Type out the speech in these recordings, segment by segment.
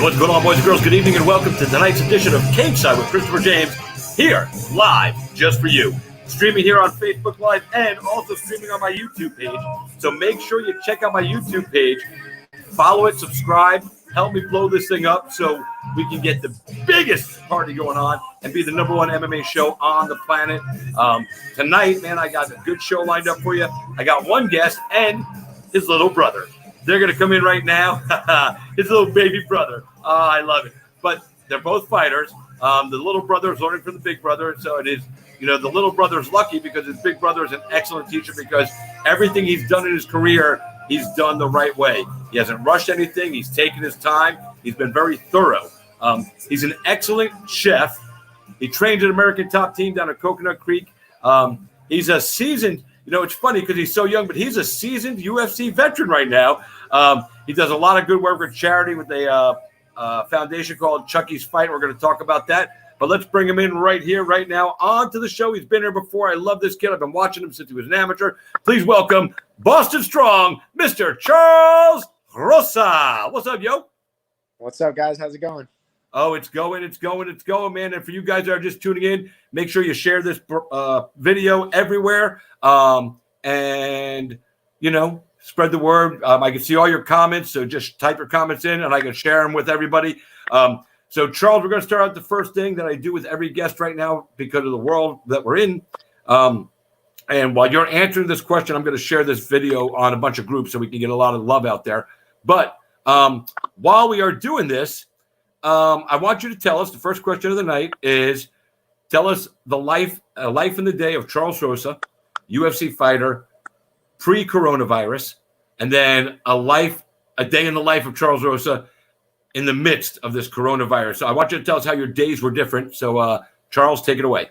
What's going on, boys and girls? Good evening and welcome to tonight's edition of Cageside with Christopher James, here live just for you. Streaming here on Facebook Live and also streaming on my YouTube page. So make sure you check out my YouTube page, follow it, subscribe, help me blow this thing up so we can get the biggest party going on and be the number one MMA show on the planet. Tonight, man, I got a good show lined up for you. I got one guest and his little brother. They're going to come in right now. His little baby brother. I love it. But they're both fighters. The little brother is learning from the big brother. So it is, the little brother's lucky because his big brother is an excellent teacher because everything he's done in his career, he's done the right way. He hasn't rushed anything. He's taken his time. He's been very thorough. He's an excellent chef. He trained an American top team down at Coconut Creek. He's a seasoned, it's funny because he's so young, but he's a seasoned UFC veteran right now. He does a lot of good work with charity with a foundation called Chucky's Fight. We're going to talk about that. But let's bring him in right here, right now, onto the show. He's been here before. I love this kid. I've been watching him since he was an amateur. Please welcome Boston Strong, Mr. Charles Rosa. What's up, yo? What's up, guys? How's it going? Oh, it's going, man. And for you guys that are just tuning in, make sure you share this video everywhere. Spread the word. I can see all your comments, so just type your comments in, and I can share them with everybody. So, Charles, we're going to start out the first thing that I do with every guest right now because of the world that we're in. And while you're answering this question, I'm going to share this video on a bunch of groups so we can get a lot of love out there. But while we are doing this, I want you to tell us, the first question of the night is, tell us the life in the day of Charles Rosa, UFC fighter, pre-coronavirus, and then a day in the life of Charles Rosa in the midst of this coronavirus. So I want you to tell us how your days were different. So, Charles, take it away.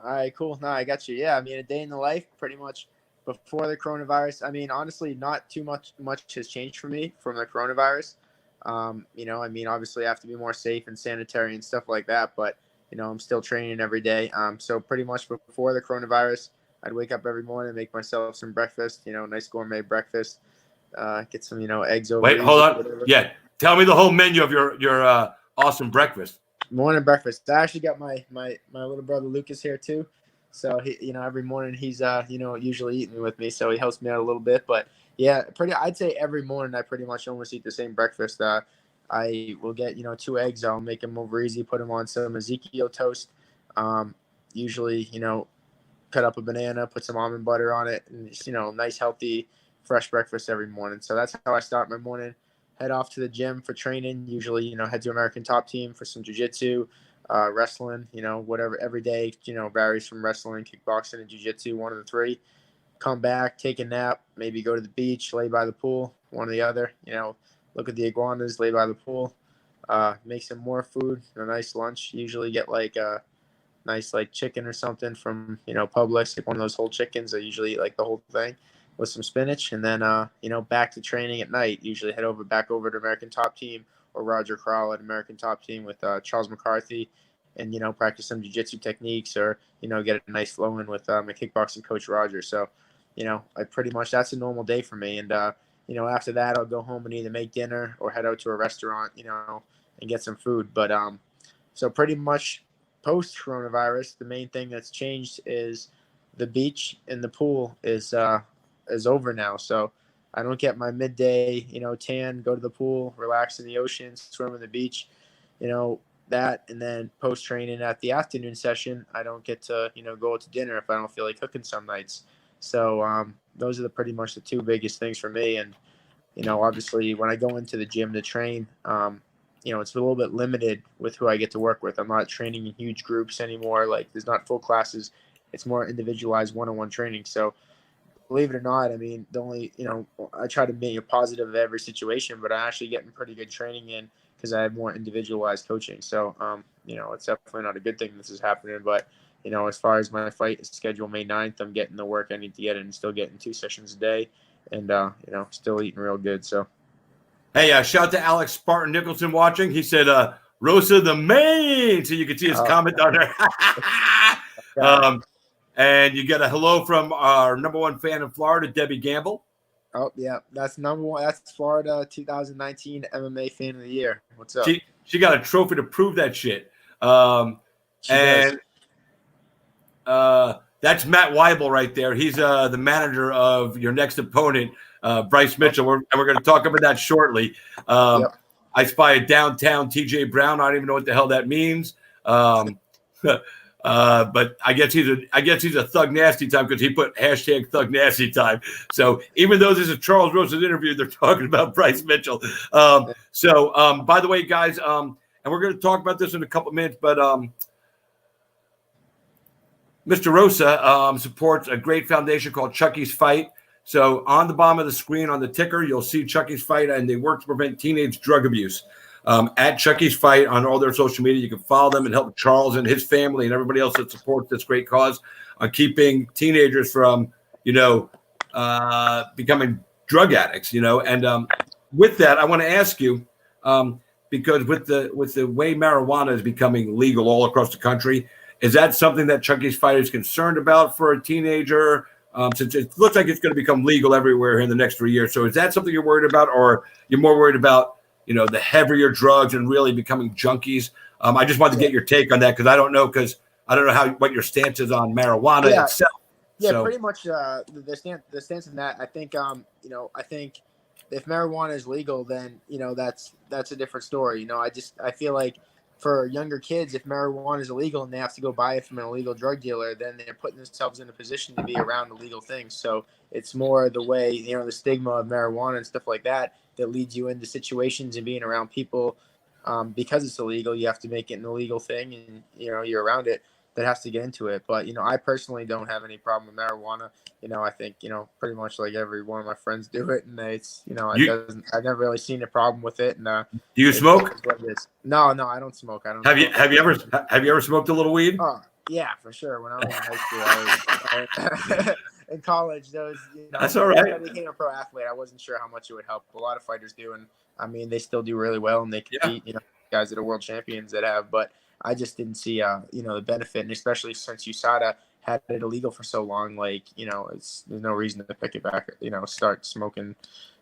All right, cool. No, I got you. Yeah, a day in the life pretty much before the coronavirus. Honestly, not too much has changed for me from the coronavirus. Obviously I have to be more safe and sanitary and stuff like that, but, I'm still training every day. So pretty much before the coronavirus, I'd wake up every morning, make myself some breakfast, nice gourmet breakfast, get some, eggs over. Wait, hold on. Whatever. Yeah. Tell me the whole menu of your awesome breakfast. Morning breakfast. I actually got my little brother Lucas here too. So he, every morning he's, usually eating with me. So he helps me out a little bit, but yeah, I'd say every morning I pretty much almost eat the same breakfast. I will get, 2 eggs. I'll make them over easy, put them on some Ezekiel toast. Usually, cut up a banana, put some almond butter on it, and just, nice, healthy, fresh breakfast every morning. So that's how I start my morning. Head off to the gym for training. Usually, head to American Top Team for some jiu-jitsu, wrestling, whatever. Every day, varies from wrestling, kickboxing, and jiu-jitsu, one of the three. Come back, take a nap, maybe go to the beach, lay by the pool, one or the other. Look at the iguanas, lay by the pool, make some more food, a nice lunch. Usually get like a nice chicken or something from Publix, like one of those whole chickens. I usually eat the whole thing with some spinach, and then back to training at night. Usually head back over to American Top Team or Roger Crowell at American Top Team with Charles McCarthy, and practice some jiu-jitsu techniques or get a nice flow in with my kickboxing coach Roger. So I pretty much, that's a normal day for me. And after that I'll go home and either make dinner or head out to a restaurant and get some food. But so pretty much post coronavirus, the main thing that's changed is the beach and the pool is over now. So I don't get my midday, tan, go to the pool, relax in the ocean, swim on the beach, that. And then post training at the afternoon session, I don't get to, go out to dinner if I don't feel like cooking some nights. So those are pretty much the two biggest things for me. And, obviously when I go into the gym to train, it's a little bit limited with who I get to work with. I'm not training in huge groups anymore. There's not full classes. It's more individualized one-on-one training. So believe it or not, the only, I try to be a positive of every situation, but I'm actually getting pretty good training in because I have more individualized coaching. So, it's definitely not a good thing this is happening, but as far as my fight is scheduled May 9th, I'm getting the work I need to get in, still getting 2 sessions a day and, still eating real good. So. Hey, shout out to Alex Spartan Nicholson watching. He said, Rosa the main. So you can see his comment down there. And you get a hello from our number one fan in Florida, Debbie Gamble. Oh yeah, that's number one. That's Florida 2019 MMA Fan of the Year. What's up? She got a trophy to prove that shit. And that's Matt Weibel right there. He's the manager of your next opponent, Bryce Mitchell. And we're going to talk about that shortly. Yep. I spy a downtown TJ Brown. I don't even know what the hell that means. But I guess he's a Thug Nasty Time because he put hashtag Thug Nasty Time. So even though this is Charles Rosa's interview, they're talking about Bryce Mitchell. So by the way, guys, and we're going to talk about this in a couple of minutes, but Mr. Rosa supports a great foundation called Chucky's Fight. So on the bottom of the screen on the ticker, you'll see Chucky's Fight, and they work to prevent teenage drug abuse. At Chucky's Fight on all their social media, you can follow them and help Charles and his family and everybody else that supports this great cause on keeping teenagers from, becoming drug addicts. And with that, I want to ask you, because with the way marijuana is becoming legal all across the country, is that something that Chucky's Fight is concerned about for a teenager? Since it looks like it's going to become legal everywhere in the next 3 years. So is that something you're worried about, or you're more worried about, the heavier drugs and really becoming junkies? I just wanted to get your take on that because I don't know what your stance is on marijuana itself. Yeah, so pretty much the stance in that. I think I think if marijuana is legal, then that's a different story. I feel like for younger kids, if marijuana is illegal and they have to go buy it from an illegal drug dealer, then they're putting themselves in a position to be around illegal things. So it's more the way, the stigma of marijuana and stuff like that leads you into situations and being around people because it's illegal. You have to make it an illegal thing, and you're around it. That has to get into it. But I personally don't have any problem with marijuana. I think pretty much like every one of my friends do it, and I've never really seen a problem with it. And do you smoke? No, I don't smoke. I don't. Have you ever smoked a little weed? Oh yeah, for sure. When I was in high school, I was in college. That's all right. I became a pro athlete. I wasn't sure how much it would help. A lot of fighters do, and I mean they still do really well, and they compete. Guys that are world champions that have, but I just didn't see, the benefit, and especially since USADA had it illegal for so long, there's no reason to pick it back, start smoking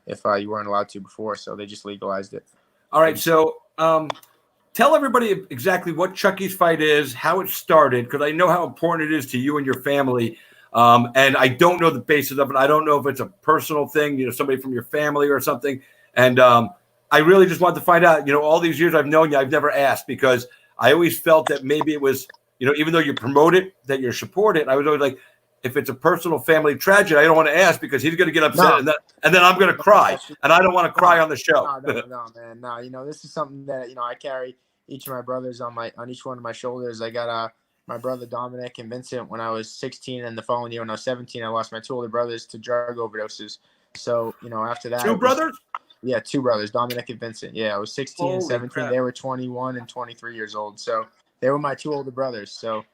if you weren't allowed to before. So they just legalized it. All right. So tell everybody exactly what Chucky's Fight is, how it started, because I know how important it is to you and your family. And I don't know the basis of it. I don't know if it's a personal thing, somebody from your family or something. And I really just wanted to find out, all these years I've known you, I've never asked because I always felt that maybe it was, even though you promote it, that you support it. I was always like, if it's a personal family tragedy, I don't want to ask because he's going to get upset and then I'm going to cry, and I don't want to cry on the show. No, man. No, this is something that I carry each of my brothers on each one of my shoulders. I got my brother Dominic and Vincent when I was 16, and the following year when I was 17, I lost my two older brothers to drug overdoses. So after that, two brothers. Yeah, two brothers, Dominic and Vincent. Yeah, I was 16 and 17. Crap. They were 21 and 23 years old. So they were my two older brothers. So,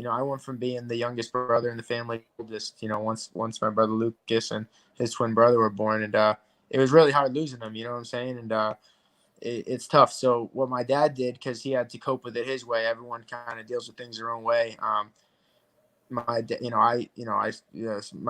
I went from being the youngest brother in the family, just, once my brother Lucas and his twin brother were born. And it was really hard losing them, you know what I'm saying? And it's tough. So what my dad did, because he had to cope with it his way, everyone kind of deals with things their own way. My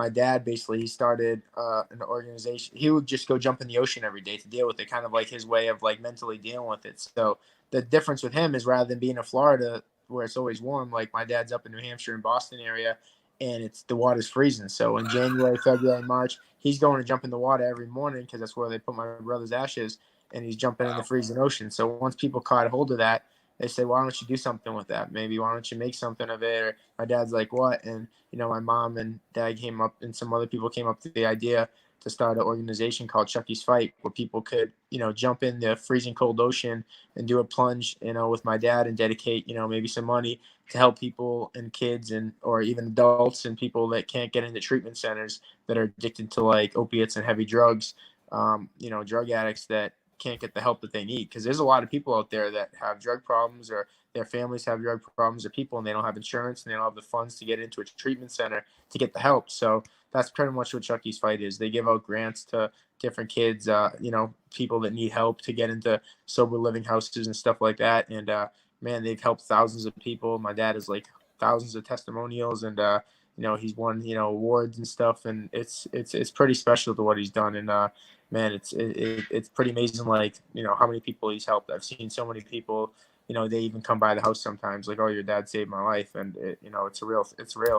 dad basically, he started an organization. He would just go jump in the ocean every day to deal with it, kind of like his way of like mentally dealing with it. So the difference with him is rather than being in Florida where it's always warm, like my dad's up in New Hampshire and Boston area, and the water's freezing. So in January, February, March, he's going to jump in the water every morning because that's where they put my brother's ashes, and he's jumping in the freezing ocean. So once people caught hold of that, they say, why don't you do something with that? Maybe why don't you make something of it? Or my dad's like, what? And, my mom and dad came up and some other people came up with the idea to start an organization called Chucky's Fight, where people could, jump in the freezing cold ocean and do a plunge, with my dad and dedicate, maybe some money to help people and kids or even adults and people that can't get into treatment centers that are addicted to like opiates and heavy drugs, drug addicts that can't get the help that they need, because there's a lot of people out there that have drug problems or their families have drug problems or people, and they don't have insurance and they don't have the funds to get into a treatment center to get the help. So that's pretty much what Chucky's Fight is. They give out grants to different kids, people that need help to get into sober living houses and stuff like that. And man, they've helped thousands of people. My dad has like thousands of testimonials, and he's won, awards and stuff, and it's pretty special to what he's done. And man, it's pretty amazing. Like, how many people he's helped. I've seen so many people. They even come by the house sometimes, like, "Oh, your dad saved my life," and it's real,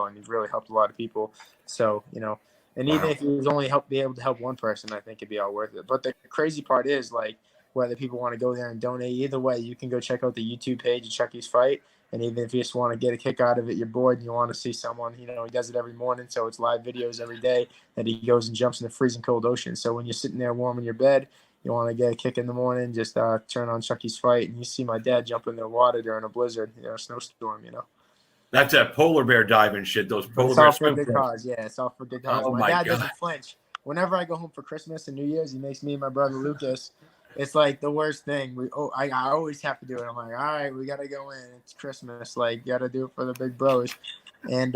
and he's really helped a lot of people. So, and even if he was only be able to help one person, I think it'd be all worth it. But the crazy part is, like, whether people want to go there and donate, either way, you can go check out the YouTube page of Chucky's Fight. And even if you just want to get a kick out of it, you're bored and you want to see someone, he does it every morning. So it's live videos every day that he goes and jumps in the freezing cold ocean. So when you're sitting there warm in your bed, you want to get a kick in the morning, just turn on Chucky's Fight, and you see my dad jump in the water during a blizzard, a snowstorm, That's that polar bear diving shit, those polar It's bear all for a swim good clubs. cause. Yeah, it's all for a good cause. Oh, my my dad God. doesn't flinch. Whenever I go home for Christmas and New Year's, he makes me and my brother Lucas. It's like the worst thing. I always have to do it. I'm like, all right, we gotta go in. It's Christmas. Like, gotta do it for the big bros. And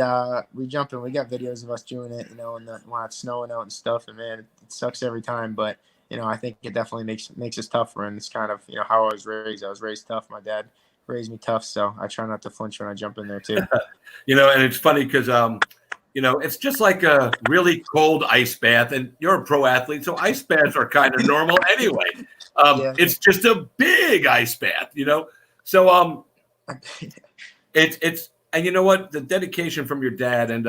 we jump in. We got videos of us doing it, and when it's snowing out and stuff. And man, it sucks every time. But I think it definitely makes us tougher. And it's kind of how I was raised. I was raised tough. My dad raised me tough, so I try not to flinch when I jump in there too. And it's funny because it's just like a really cold ice bath, and you're a pro athlete, so ice baths are kind of normal anyway. Yeah. It's just a big ice bath, So it's and you know what, the dedication from your dad, and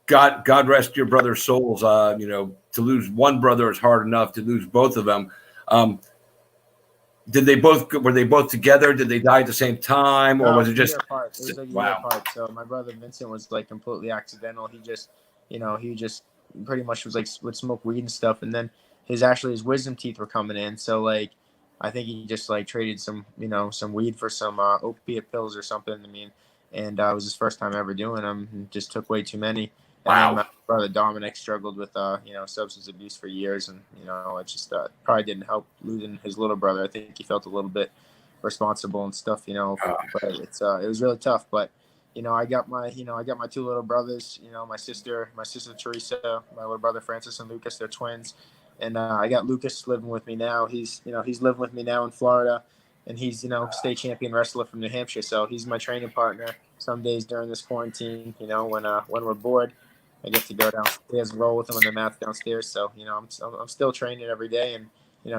God rest your brother's souls. To lose one brother is hard enough. To lose both of them. Were they both together? Did they die at the same time, or was it just apart? It was a year apart. So my brother Vincent was like completely accidental. He just, he just pretty much was like would smoke weed and stuff, and then his wisdom teeth were coming in. So like, I think he just like traded some weed for some opiate pills or something. I mean, and it was his first time ever doing them. He just took way too many. Wow. And then my brother Dominic struggled with substance abuse for years, and it just probably didn't help losing his little brother. I think he felt a little bit responsible and stuff, but it was really tough. But I got my two little brothers, my sister Teresa, my little brother Francis and Lucas. They're twins, and I got Lucas living with me now. He's living with me now in Florida, and he's state champion wrestler from New Hampshire. So he's my training partner some days during this quarantine. When we're bored, I get to go downstairs and roll with him on the mats downstairs. So I'm still training every day, and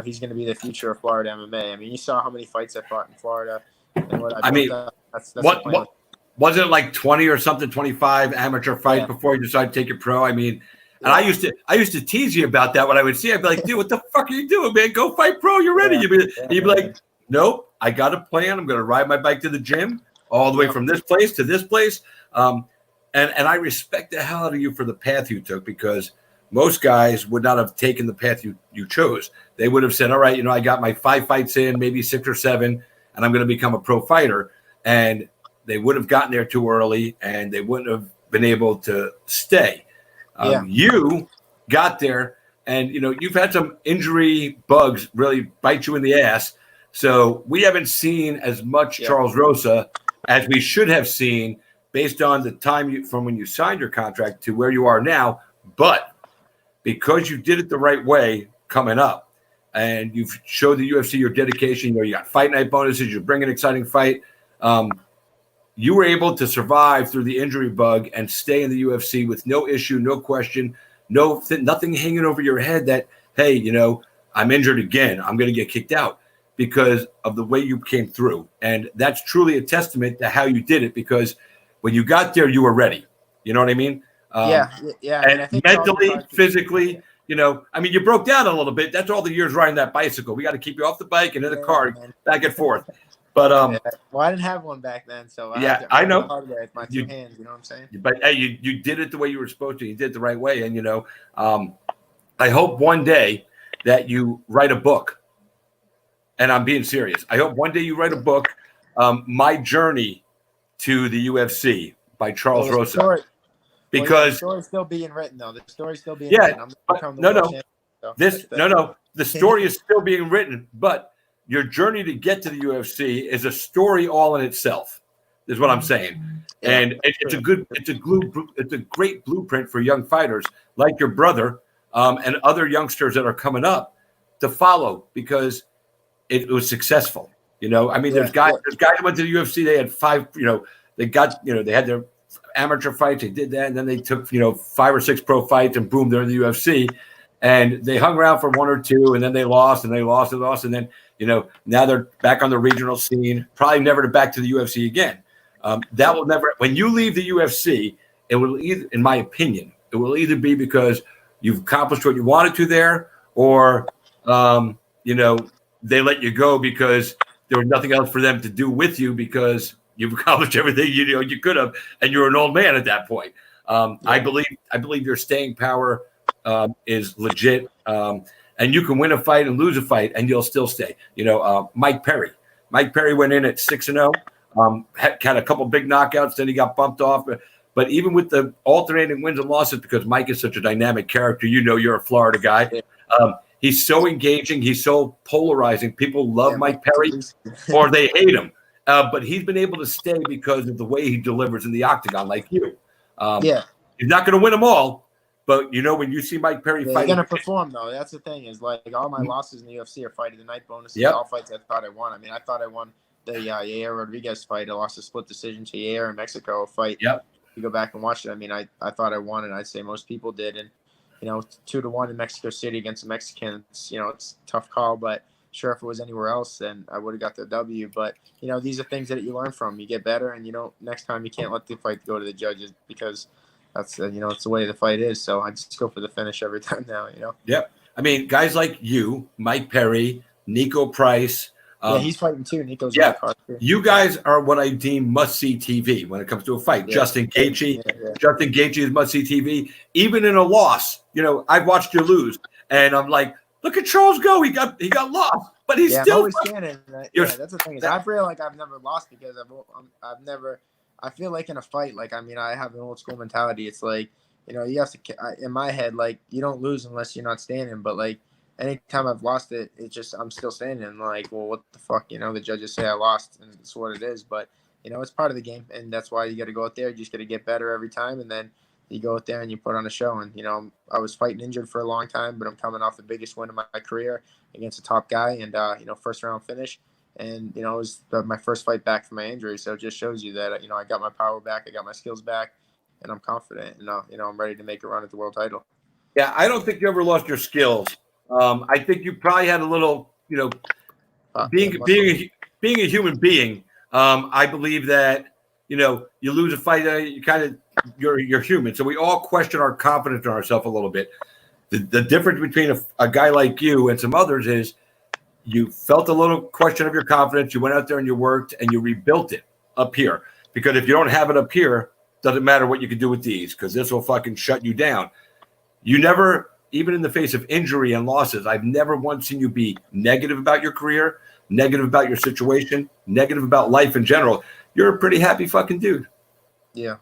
he's going to be the future of Florida MMA. I mean, you saw how many fights I fought in Florida, and what I mean, that's what wasn't it like 20 or something, 25 amateur fights before you decided to take it pro? I mean, and I used to tease you about that when I would see. I'd be like, dude, what the fuck are you doing, man? Go fight pro. You're ready. You'd be like, nope, I got a plan. I'm going to ride my bike to the gym all the way from this place to this place. And I respect the hell out of you for the path you took, because most guys would not have taken the path you chose. They would have said, all right, I got my 5 fights in, maybe 6 or 7, and I'm going to become a pro fighter. And they would have gotten there too early, and they wouldn't have been able to stay. You got there, and, you've had some injury bugs really bite you in the ass. So we haven't seen as much Charles Rosa as we should have seen, based on the time from when you signed your contract to where you are now. But because you did it the right way coming up, and you've showed the UFC your dedication, you got fight night bonuses, you bring an exciting fight, you were able to survive through the injury bug and stay in the UFC with no issue, no question, nothing hanging over your head that, hey, I'm injured again, I'm going to get kicked out, because of the way you came through. And that's truly a testament to how you did it, because when you got there, you were ready. You know what I mean? And I think mentally, physically, you broke down a little bit. That's all the years riding that bicycle. We got to keep you off the bike and in the car, back and forth. But well, I didn't have one back then, so I know. With my 2 hands, you know what I'm saying? But hey, you did it the way you were supposed to. You did it the right way, and I hope one day that you write a book. And I'm being serious. I hope one day you write a book, My Journey to the UFC by Charles Rosa. Because the story's still being written, though. The story's still being written. The story is still being written, but your journey to get to the UFC is a story all in itself, is what I'm saying. And it's a great blueprint for young fighters like your brother and other youngsters that are coming up to follow, because it was successful. There's guys who went to the UFC. They had 5, they got, they had their amateur fights. They did that, and then they took 5 or 6 pro fights, and boom, they're in the UFC. And they hung around for 1 or 2, and then they lost, and and then now they're back on the regional scene. Probably never back to the UFC again. That will never. When you leave the UFC, it will either, in my opinion, it will either be because you've accomplished what you wanted to there, or they let you go because there was nothing else for them to do with you because you've accomplished everything you could have, and you're an old man at that point. I believe your staying power is legit, and you can win a fight and lose a fight, and you'll still stay. Mike Perry went in at 6-0, had a couple big knockouts, then he got bumped off. But even with the alternating wins and losses, because Mike is such a dynamic character, you're a Florida guy. He's so engaging. He's so polarizing. People love Mike Perry or they hate him. But he's been able to stay because of the way he delivers in the octagon, like you. He's not going to win them all, but when you see Mike Perry fight, he's going to perform though. That's the thing is like all my losses in the UFC are fighting the night bonuses. All fights I thought I won. I mean, I thought I won the Yair Rodriguez fight. I lost a split decision to Yair in Mexico fight. You go back and watch it. I mean, I thought I won, and I'd say most people did. And 2-1 in Mexico City against the Mexicans. It's a tough call, but sure, if it was anywhere else, then I would have got the W. But these are things that you learn from. You get better, and next time you can't let the fight go to the judges because that's it's the way the fight is. So I just go for the finish every time now. Yep. I mean, guys like you, Mike Perry, Nico Price. He's fighting too. Nico's you guys are what I deem must-see TV when it comes to a fight. Justin Gaethje is must-see TV. Even in a loss, I've watched you lose, and I'm like, look at Charles go. He got lost, but he's still always standing. That's the thing. I feel like I've never lost because I've never. I feel like in a fight, I have an old school mentality. It's like you have to. In my head, you don't lose unless you're not standing, but anytime I've lost it, it's just I'm still standing. Well, what the fuck? The judges say I lost, and it's what it is. But it's part of the game, and that's why you got to go out there. You just got to get better every time, and then you go out there and you put on a show. And I was fighting injured for a long time, but I'm coming off the biggest win of my career against a top guy, and first round finish, and it was my first fight back from my injury. So it just shows you that I got my power back, I got my skills back, and I'm confident. And I'm ready to make a run at the world title. Yeah, I don't think you ever lost your skills. I think you probably had a little, being a human being. I believe that, you lose a fight, you're human. So we all question our confidence in ourselves a little bit. The difference between a guy like you and some others is you felt a little question of your confidence. You went out there and you worked and you rebuilt it up here. Because if you don't have it up here, doesn't matter what you can do with these, because this will fucking shut you down. You never. Even in the face of injury and losses, I've never once seen you be negative about your career, negative about your situation, negative about life in general. You're a pretty happy fucking dude. Yeah.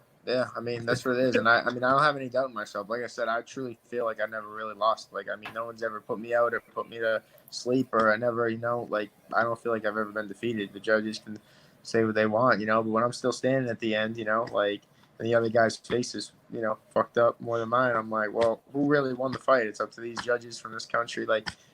I mean, that's what it is. And I don't have any doubt in myself. Like I said, I truly feel like I never really lost. No one's ever put me out or put me to sleep, or I never, I don't feel like I've ever been defeated. The judges can say what they want, but when I'm still standing at the end, and the other guy's face is, fucked up more than mine. I'm like, well, who really won the fight? It's up to these judges from this country.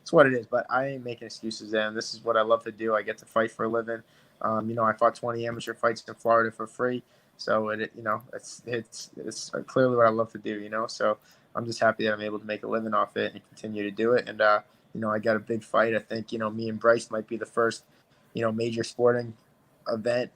It's what it is. But I ain't making excuses, and this is what I love to do. I get to fight for a living. I fought 20 amateur fights in Florida for free. So it's clearly what I love to do. So I'm just happy that I'm able to make a living off it and continue to do it. And I got a big fight. I think me and Bryce might be the first major sporting event.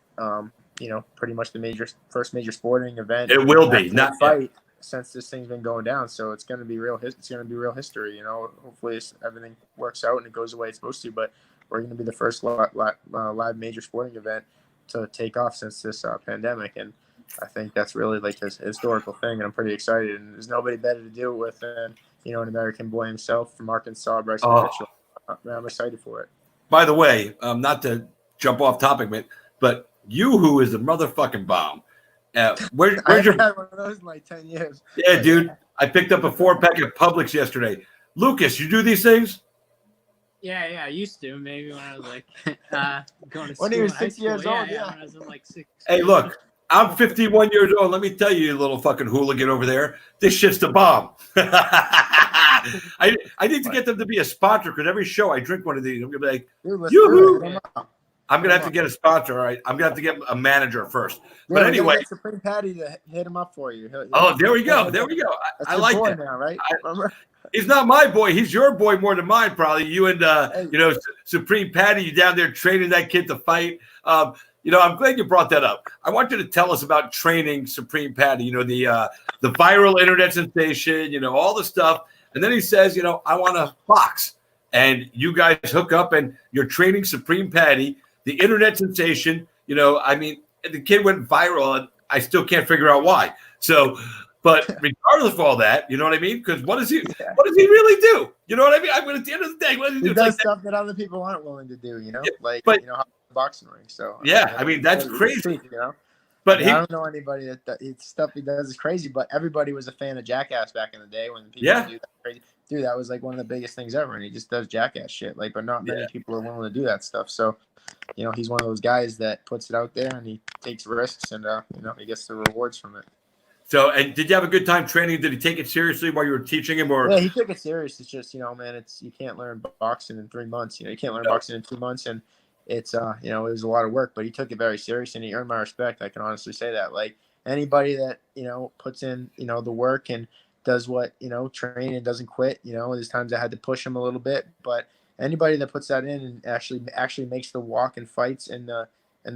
Pretty much the first major sporting event. It will be not fight since this thing's been going down. So it's going to be real. It's going to be real history. Hopefully everything works out and it goes the way it's supposed to. But we're going to be the first live major sporting event to take off since this pandemic, and I think that's really a historical thing. And I'm pretty excited. And there's nobody better to do it with than an American boy himself from Arkansas, Bryce Mitchell. I'm excited for it. By the way, not to jump off topic, but Yoo-hoo is the motherfucking bomb. Where's your? Had one of those in 10 years. Yeah, dude. I picked up a 4-pack at Publix yesterday. Lucas, you do these things? Yeah, I used to. Maybe when I was going to school. When he was 6 years old, when I was in 6. Hey, look, I'm 51 years old. Let me tell you, you little fucking hooligan over there, this shit's the bomb. I need to get them to be a sponsor because every show I drink one of these. I'm gonna be like, Dude, Yoo-hoo. I'm gonna have to get a sponsor. All right, I'm gonna have to get a manager first. Yeah, But anyway, get Supreme Patty to hit him up for you. oh, there we go. There we go. That's I your like boy that. now, right? Remember? He's not my boy. He's your boy more than mine, probably. You and Hey. you know, Supreme Patty, you down there training that kid to fight. You know, I'm glad you brought that up. I want you to tell us about training Supreme Patty. You know, the viral internet sensation. You know, all the stuff. And then he says, you know, I want to box. And you guys hook up, and you're training Supreme Patty, the internet sensation. You know, I mean, the kid went viral, and I still can't figure out why. So. But regardless of all that, you know what I mean? Because what does he really do? You know what I mean? I mean, at the end of the day, what does he do? He does stuff that other people aren't willing to do, you know? Yeah, you know, boxing ring. So yeah, I mean, that's crazy. You know? But I don't know anybody that it's stuff he does is crazy, but everybody was a fan of Jackass back in the day when people do that crazy. Dude, that was like one of the biggest things ever, and he just does Jackass shit. Like, but not many people are willing to do that stuff. So, you know, he's one of those guys that puts it out there and he takes risks, and you know, he gets the rewards from it. So, and did you have a good time training? Did he take it seriously while you were teaching him? Or yeah, he took it serious. It's just, you know, man, you can't learn boxing in 3 months. You know, you can't learn boxing in 2 months, and it's you know, it was a lot of work, but he took it very serious, and he earned my respect. I can honestly say that. Like, anybody that, you know, puts in, you know, the work and does what, you know, train and doesn't quit. You know, there's times I had to push him a little bit, but anybody that puts that in and actually makes the walk and fights in the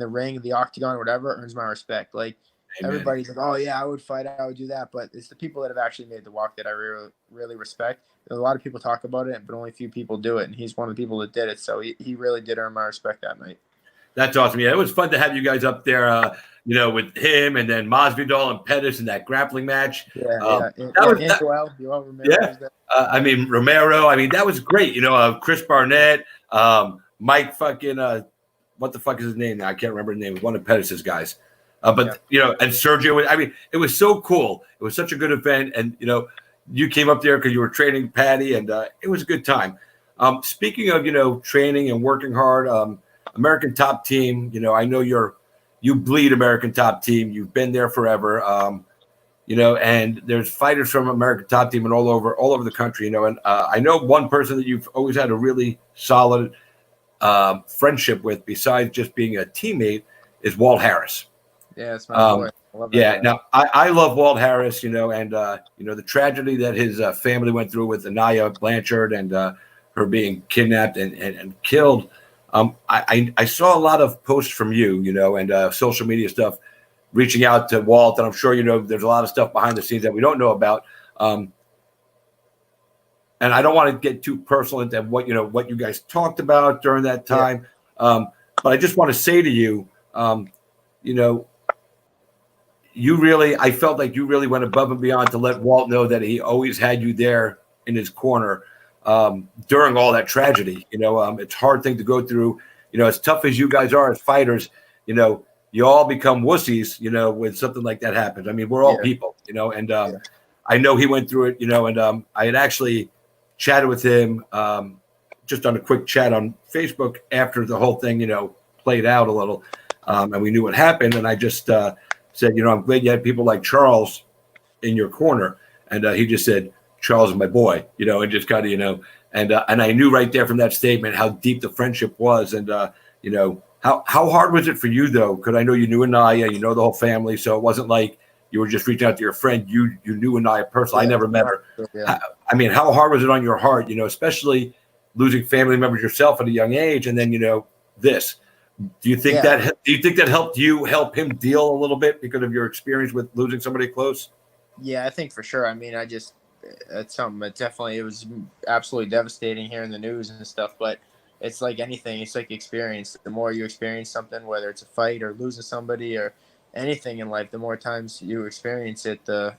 ring, the octagon, or whatever, earns my respect. Like, amen. Everybody's like, oh yeah, I would fight, I would do that, but it's the people that have actually made the walk that I really, really respect. A lot of people talk about it, but only a few people do it, and he's one of the people that did it. So he really did earn my respect that night. That's awesome. Yeah, it was fun to have you guys up there, you know, with him and then Masvidal and Pettis in that grappling match. Yeah. Joel Romero. Yeah. I mean, Romero. I mean, that was great. You know, Chris Barnett, Mike fucking, what the fuck is his name now? I can't remember his name. One of Pettis' guys. But, you know, and Sergio, I mean, it was so cool. It was such a good event. And, you know, you came up there because you were training Patty, and it was a good time. Speaking of, you know, training and working hard, American Top Team, you know, I know you bleed American Top Team. You've been there forever. You know, and there's fighters from American Top Team and all over the country, you know. And I know one person that you've always had a really solid friendship with, besides just being a teammate, is Walt Harris. Yeah, it's my boy. I love that guy. Now I love Walt Harris, you know, and you know, the tragedy that his family went through with Anaya Blanchard and her being kidnapped and killed. I saw a lot of posts from you, you know, and social media stuff, reaching out to Walt, and I'm sure, you know, there's a lot of stuff behind the scenes that we don't know about. And I don't want to get too personal into what you guys talked about during that time. But I just want to say to you, you know, I felt like you really went above and beyond to let Walt know that he always had you there in his corner during all that tragedy. You know, it's a hard thing to go through. You know, as tough as you guys are as fighters, you know, you all become wussies, you know, when something like that happens. I mean, we're all people, you know, and I know he went through it, you know, and I had actually chatted with him just on a quick chat on Facebook after the whole thing, you know, played out a little, and we knew what happened. And I just said, you know, I'm glad you had people like Charles in your corner. And he just said, Charles is my boy, you know, and just kind of, you know, and I knew right there from that statement how deep the friendship was. And, you know, how hard was it for you, though? Because I know you knew Anaya, you know the whole family. So it wasn't like you were just reaching out to your friend. You knew Anaya personally. I never met her. Yeah. I mean, how hard was it on your heart, you know, especially losing family members yourself at a young age? And then, you know, this. Do you think that helped you help him deal a little bit because of your experience with losing somebody close? Yeah, I think for sure. I mean, it's something that definitely, it was absolutely devastating hearing the news and stuff, but it's like anything. It's like experience. The more you experience something, whether it's a fight or losing somebody or anything in life, the more times you experience it, the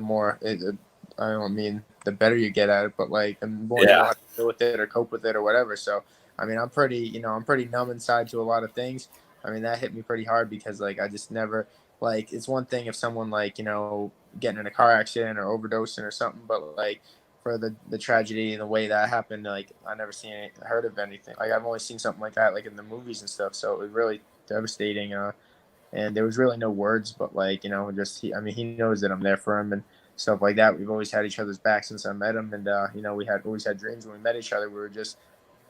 more I don't mean the better you get at it, but like the more you know how to deal with it or cope with it or whatever. So, I mean, I'm pretty numb inside to a lot of things. I mean, that hit me pretty hard because, like, I just never, like, it's one thing if someone, like, you know, getting in a car accident or overdosing or something, but, like, for the tragedy and the way that happened, like, I never heard of anything. Like, I've only seen something like that, like, in the movies and stuff, so it was really devastating, and there was really no words, but, like, you know, just, he knows that I'm there for him and stuff like that. We've always had each other's back since I met him, and, you know, we had always had dreams when we met each other. We were just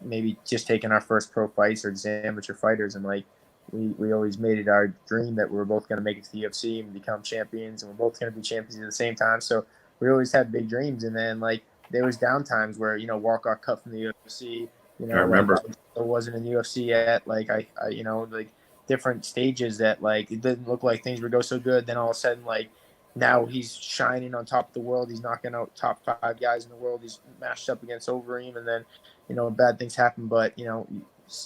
maybe just taking our first pro fights or just amateur fighters, and like we always made it our dream that we were both going to make it to the UFC and become champions, and we're both going to be champions at the same time. So we always had big dreams, and then like there was down times where Walt got cut from the UFC. I remember. Like, I wasn't in the UFC yet. Like I like different stages that like it didn't look like things would go so good. Then all of a sudden, like now he's shining on top of the world. He's knocking out top 5 guys in the world. He's matched up against Overeem, and then bad things happen. But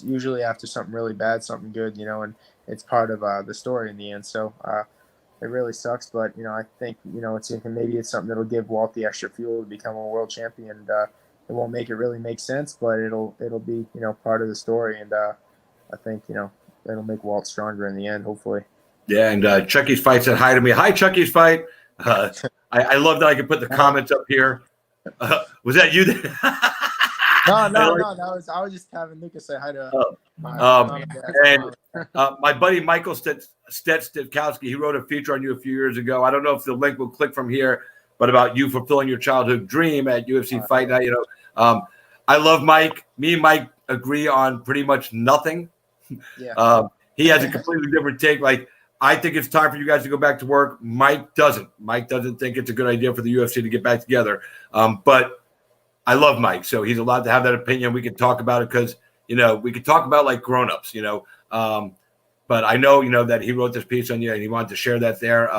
usually after something really bad, something good. And it's part of the story in the end. So it really sucks, but I think maybe it's something that'll give Walt the extra fuel to become a world champion. And it won't make it really make sense, but it'll be part of the story. And I think it'll make Walt stronger in the end, hopefully. Yeah, and Chucky's Fight said hi to me. Hi, Chucky's Fight. I love that I can put the comments up here. Was that you? No. I was just having Lucas say hi to my buddy Michael Stetskowski. He wrote a feature on you a few years ago. I don't know if the link will click from here, but about you fulfilling your childhood dream at UFC Fight Night. I love Mike. Me and Mike agree on pretty much nothing. Yeah. He has a completely different take. Like, I think it's time for you guys to go back to work. Mike doesn't. Mike doesn't think it's a good idea for the UFC to get back together. But I love Mike, so he's allowed to have that opinion. We can talk about it because, we could talk about like grown-ups, but I know, that he wrote this piece on you and he wanted to share that there.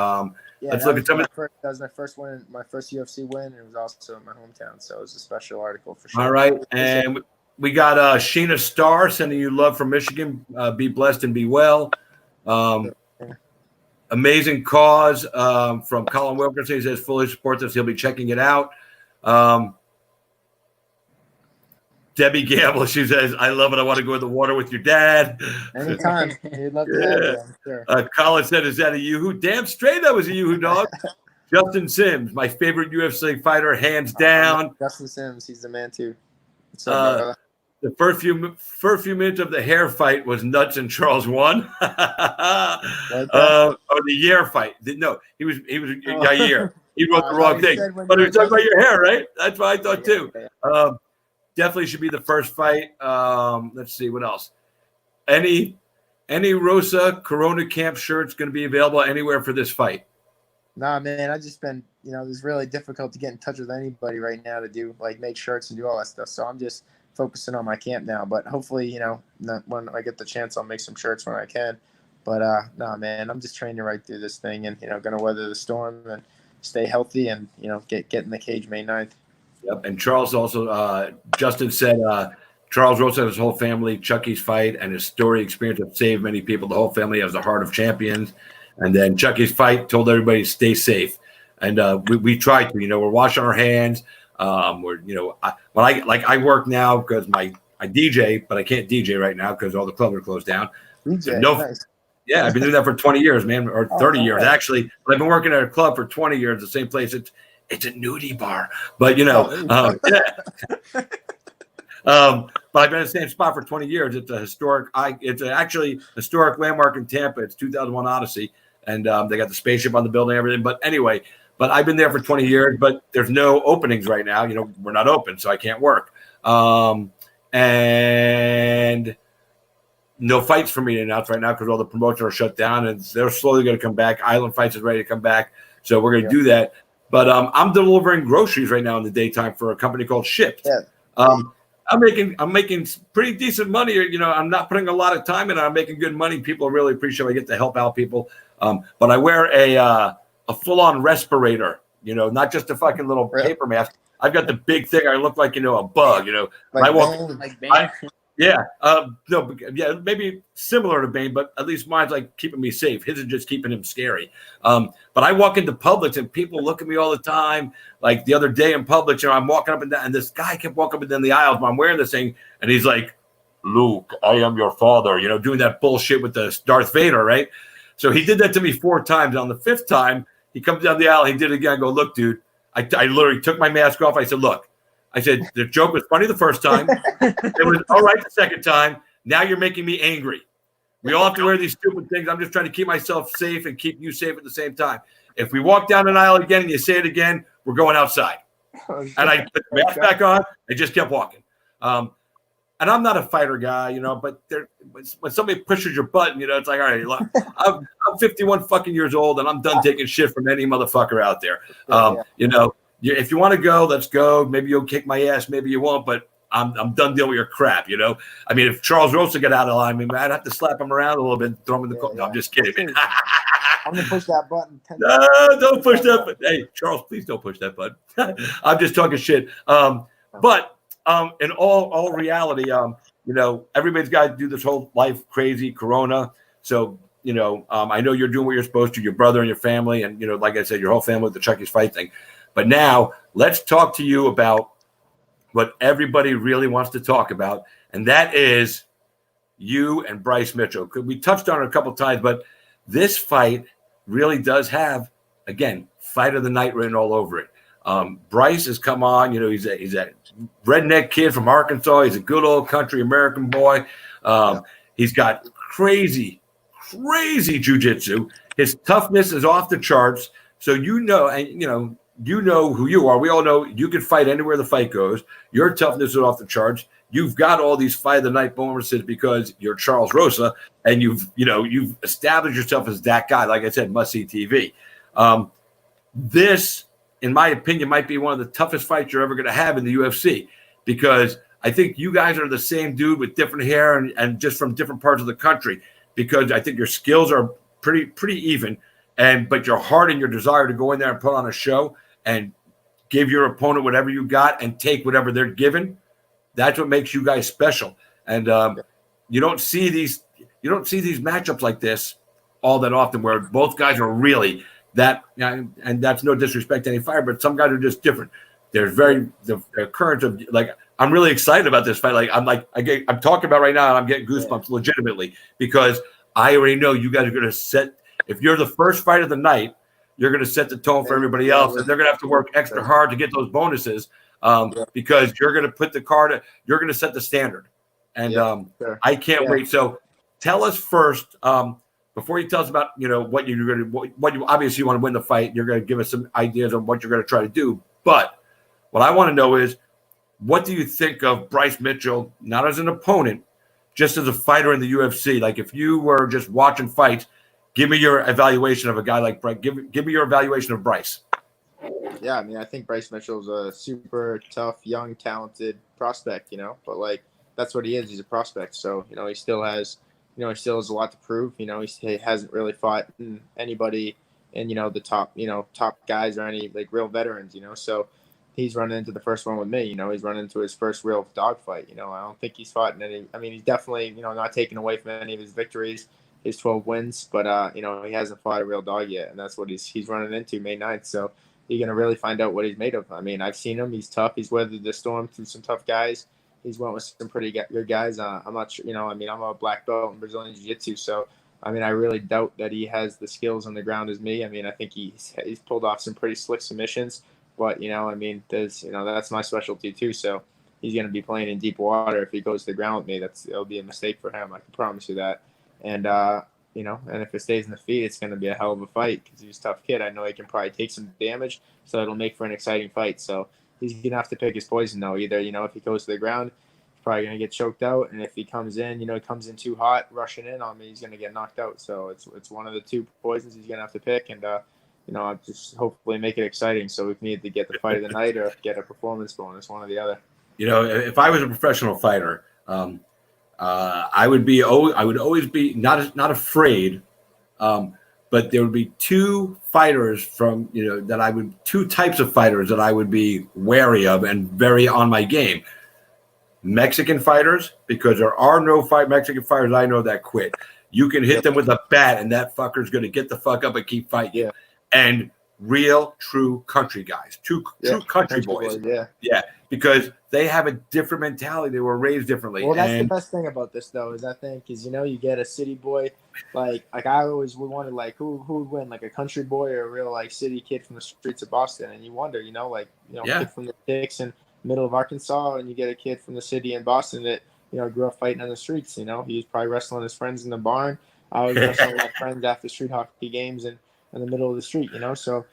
Let's look at some of that was my first win, my first UFC win, and it was also in my hometown, so it was a special article for sure. All right, and we got Sheena Starr sending you love from Michigan. Be blessed and be well. Amazing cause from Colin Wilkerson. He says fully supports us. He'll be checking it out. Debbie Gamble, she says, I love it. I want to go in the water with your dad. Anytime. He'd love to have you, I'm sure. Colin said, is that a Yoo-hoo? Damn straight that was a Yoo-hoo, dog. Justin Sims, my favorite UFC fighter, hands down. Justin Sims, he's the man too. The first few minutes of the hair fight was nuts and Charles won. Or the Yair fight. No, he was Yair. He wrote the wrong thing. But he was talking about your hair, right? That's what I thought too. Definitely should be the first fight. Let's see what else. Any Rosa Corona Camp shirts going to be available anywhere for this fight? Nah, man. I've just been, it's really difficult to get in touch with anybody right now to do make shirts and do all that stuff. So I'm just focusing on my camp now. But hopefully, when I get the chance, I'll make some shirts when I can. But nah, man. I'm just training right through this thing and going to weather the storm and stay healthy and get in the cage May 9th. Yep, and Charles also, Justin said, Charles Rosa and his whole family, Chucky's Fight, and his story experience have saved many people. The whole family has the heart of champions. And then Chucky's Fight told everybody to stay safe. And we try to, we're washing our hands. We're, I work now because I DJ, but I can't DJ right now because all the clubs are closed down. DJ, nice. Yeah, I've been doing that for 20 years, man, or 30 years actually. But I've been working at a club for 20 years, the same place. It's a nudie bar, but yeah. But I've been in the same spot for 20 years. It's a historic. It's actually historic landmark in Tampa. It's 2001 Odyssey, and they got the spaceship on the building, and everything. But anyway, I've been there for 20 years. But there's no openings right now. We're not open, so I can't work. And no fights for me to announce right now because all the promotions are shut down, and they're slowly going to come back. Island Fights is ready to come back, so we're going to do that. But I'm delivering groceries right now in the daytime for a company called Shipt. Yeah. I'm making pretty decent money. I'm not putting a lot of time in. I'm making good money. People really appreciate it. I get to help out people. But I wear a full-on respirator. Not just a fucking little paper mask. I've got the big thing. I look like a bug. I walk. Maybe similar to Bane, but at least mine's like keeping me safe. His is just keeping him scary. But I walk into Publix and people look at me all the time. Like the other day in Publix, I'm walking up and down, and this guy kept walking up and down the aisles. But I'm wearing this thing, and he's like, "Luke, I am your father." Doing that bullshit with the Darth Vader, right? So he did that to me 4 times. On the 5th time, he comes down the aisle. He did it again. I go, "Look, dude." I literally took my mask off. I said, "Look." I said, the joke was funny the first time. It was all right the second time. Now you're making me angry. We all have to wear these stupid things. I'm just trying to keep myself safe and keep you safe at the same time. If we walk down an aisle again and you say it again, we're going outside. And I put the mask back on. I just kept walking. And and I'm not a fighter guy, you know, but when somebody pushes your button, you know, it's like, all right, look, I'm 51 fucking years old, and I'm done taking shit from any motherfucker out there. You know, if you want to go, let's go. Maybe you'll kick my ass, maybe you won't, but I'm done dealing with your crap, you know. I mean, if Charles Rosa got out of line, I mean, I'd have to slap him around a little bit, and throw him in the corner. No, I'm just kidding. I'm gonna push that button. No, don't push that button. Hey, Charles, please don't push that button. I'm just talking shit. But in all reality, you know, everybody's got to do this whole life crazy Corona. So, you know, I know you're doing what you're supposed to, your brother and your family, and, you know, like I said, your whole family with the Chucky's fight thing. But now let's talk to you about what everybody really wants to talk about, and that is you and Bryce Mitchell. We touched on it a couple of times, but this fight really does have, again, fight of the night written all over it. Bryce has come on. You know, he's a redneck kid from Arkansas. He's a good old country American boy. He's got crazy jiu-jitsu. His toughness is off the charts. So you know who you are. We all know you can fight anywhere the fight goes. Your toughness is off the charts. You've got all these fight of the night bonuses because you're Charles Rosa, and you've established yourself as that guy. Like I said, must-see TV. This, in my opinion, might be one of the toughest fights you're ever going to have in the UFC, because I think you guys are the same dude with different hair and just from different parts of the country, because I think your skills are pretty even, but your heart and your desire to go in there and put on a show and give your opponent whatever you got and take whatever they're given. That's what makes you guys special. And you don't see these matchups like this all that often, where both guys are really that. And that's no disrespect to any fighter, but some guys are just different. There's the current of, like, I'm really excited about this fight. I'm talking about right now, and I'm getting goosebumps legitimately, because I already know you guys are going to set. If you're the first fight of the night, you're going to set the tone for everybody else, and they're going to have to work extra hard to get those bonuses. Because you're going to put the card, you're going to set the standard. And I can't wait. So tell us first, before you tell us about, you know, what you obviously want to win the fight, you're going to give us some ideas on what you're going to try to do. But what I want to know is, what do you think of Bryce Mitchell, not as an opponent, just as a fighter in the UFC? Like, if you were just watching fights, give me your evaluation of a guy like Bryce. Give me your evaluation of Bryce. Yeah, I mean, I think Bryce Mitchell's a super tough, young, talented prospect, you know, but like, that's what he is. He's a prospect. So, you know, he still has a lot to prove. You know, he hasn't really fought anybody in, you know, the top guys or any like real veterans, you know, so he's running into the first one with me. You know, he's running into his first real dogfight. You know, I don't think he's fought in any. I mean, he's definitely, you know, not taking away from any of his victories, his 12 wins, but you know, he hasn't fought a real dog yet, and that's what he's running into May 9th. So you're gonna really find out what he's made of. I mean, I've seen him. He's tough. He's weathered the storm through some tough guys. He's went with some pretty good guys. I'm not sure. You know, I mean, I'm a black belt in Brazilian Jiu-Jitsu, so I mean, I really doubt that he has the skills on the ground as me. I mean, I think he's pulled off some pretty slick submissions. But, you know, I mean, that's my specialty too. So he's going to be playing in deep water. If he goes to the ground with me, it'll be a mistake for him. I can promise you that. And, you know, and if it stays in the feet, it's going to be a hell of a fight because he's a tough kid. I know he can probably take some damage, so it'll make for an exciting fight. So he's going to have to pick his poison, though. Either, you know, if he goes to the ground, he's probably going to get choked out. And if he comes in, you know, he comes in too hot, rushing in on me, he's going to get knocked out. So it's one of the two poisons he's going to have to pick. And, you know, I'll just hopefully make it exciting so we can either get the fight of the night or get a performance bonus, one or the other. You know, if I was a professional fighter, I would always be not afraid, but there would be two types of fighters that I would be wary of and very on my game. Mexican fighters, because there are no Mexican fighters I know that quit. You can hit them with a bat and that fucker's going to get the fuck up and keep fighting. Yeah. And real, true country guys, true country boys. Yeah, because they have a different mentality. They were raised differently. Well, that's the best thing about this, though, is I think you know, you get a city boy, like I always wanted, like, who would win, like a country boy or a real, like, city kid from the streets of Boston, and you wonder, you know, like, you know, kid from the sticks and middle of Arkansas, and you get a kid from the city in Boston that, you know, grew up fighting on the streets. You know, he was probably wrestling his friends in the barn. I was wrestling with my friends after street hockey games and in the middle of the street, you know. So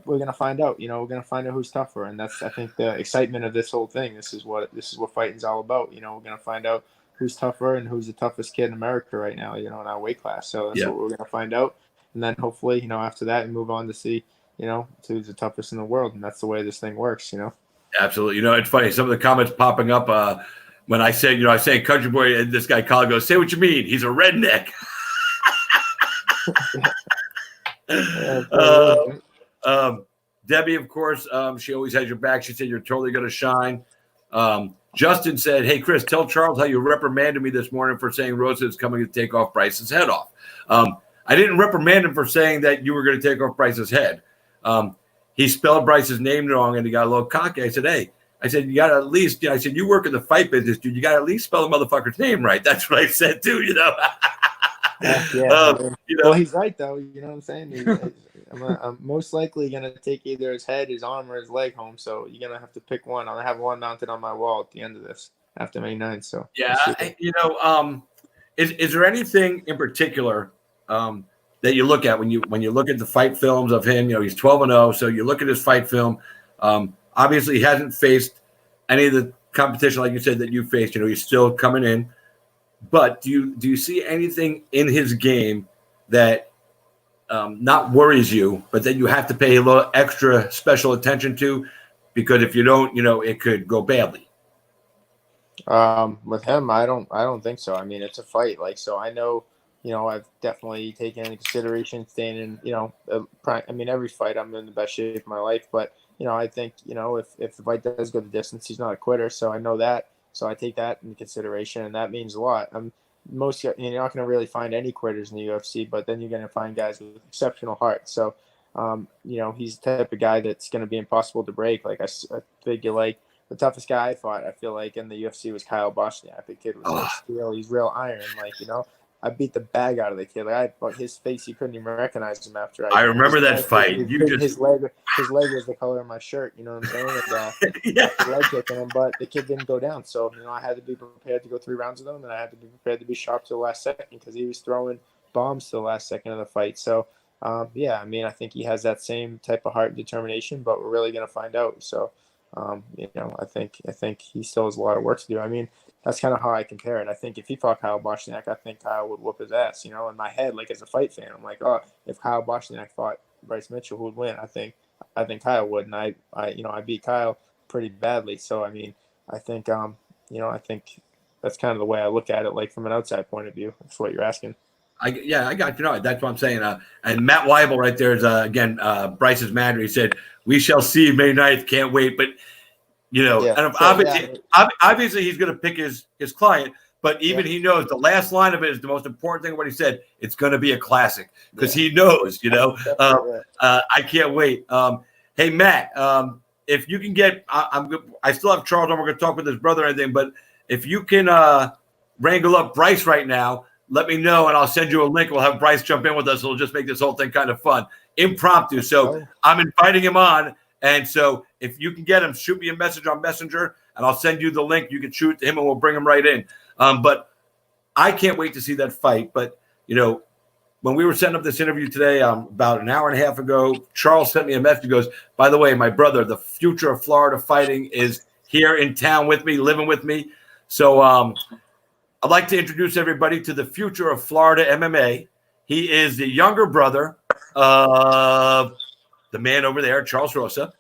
we're gonna find out. We're gonna find out who's tougher, and that's, I think, the excitement of this whole thing. This is what fighting's all about. We're gonna find out who's tougher and who's the toughest kid in America right now. In our weight class. So that's what we're gonna find out, and then hopefully, after that, we move on to see, who's the toughest in the world, and that's the way this thing works. Absolutely. It's funny. Some of the comments popping up when I say, I say country boy, and this guy Colin goes, "Say what you mean. He's a redneck." Debbie, of course, she always has your back. She said you're totally going to shine. Justin said, "Hey, Chris, tell Charles how you reprimanded me this morning for saying Rosa is coming to take off Bryce's head off." I didn't reprimand him for saying that you were going to take off Bryce's head. He spelled Bryce's name wrong, and he got a little cocky. I said, "Hey," I said, "you got to at least," I said, "you work in the fight business, dude. You got to at least spell the motherfucker's name right." That's what I said, too, Well, he's right, though. You know what I'm saying? I'm most likely going to take either his head, his arm, or his leg home. So you're going to have to pick one. I'll have one mounted on my wall at the end of this after May 9th. So yeah, is there anything in particular that you look at when you look at the fight films of him? He's 12-0, so you look at his fight film. Obviously, he hasn't faced any of the competition like you said that you faced. He's still coming in. But do you see anything in his game that not worries you, but that you have to pay a little extra special attention to? Because if you don't, it could go badly. With him, I don't think so. I mean, it's a fight. So I know, I've definitely taken into consideration staying in, every fight I'm in the best shape of my life. But, I think, if the fight does go the distance, he's not a quitter. So I know that. So I take that into consideration, and that means a lot. You're not going to really find any quitters in the UFC, but then you're going to find guys with exceptional heart. So, he's the type of guy that's going to be impossible to break. I figure, the toughest guy I fought, I feel like, in the UFC was Kyle Bochniak. The kid was steel. He's real iron. I beat the bag out of the kid. His face, you couldn't even recognize him after. I remember that fight. His leg was the color of my shirt. You know what I'm saying? And, leg kicking him, but the kid didn't go down. So I had to be prepared to go 3 rounds with him, and I had to be prepared to be sharp to the last second because he was throwing bombs to the last second of the fight. So I think he has that same type of heart and determination, but we're really gonna find out. So I think he still has a lot of work to do. That's kind of how I compare it. I think if he fought Kyle Bochniak, I think Kyle would whoop his ass. In my head, as a fight fan, I'm like, oh, if Kyle Bochniak fought Bryce Mitchell, who would win? I think Kyle would, and I beat Kyle pretty badly. So I think I think that's kind of the way I look at it, from an outside point of view. That's what you're asking. I got that's what I'm saying. And Matt Weibel right there is again Bryce's manager. He said, "We shall see May 9th. Can't wait." But obviously he's going to pick his client. But even he knows the last line of it is the most important thing. What he said, it's going to be a classic because he knows. I can't wait. Hey Matt, if you can get, I still have Charles on. We're going to talk with his brother and everything. But if you can wrangle up Bryce right now, let me know, and I'll send you a link. We'll have Bryce jump in with us. It'll just make this whole thing kind of fun, impromptu. So I'm inviting him on, and so if you can get him, shoot me a message on Messenger, and I'll send you the link. You can shoot to him, and we'll bring him right in. But I can't wait to see that fight. But when we were setting up this interview today, about an hour and a half ago, Charles sent me a message. He goes, "By the way, my brother, the future of Florida fighting, is here in town with me, living with me." So I'd like to introduce everybody to the future of Florida MMA. He is the younger brother of the man over there, Charles Rosa.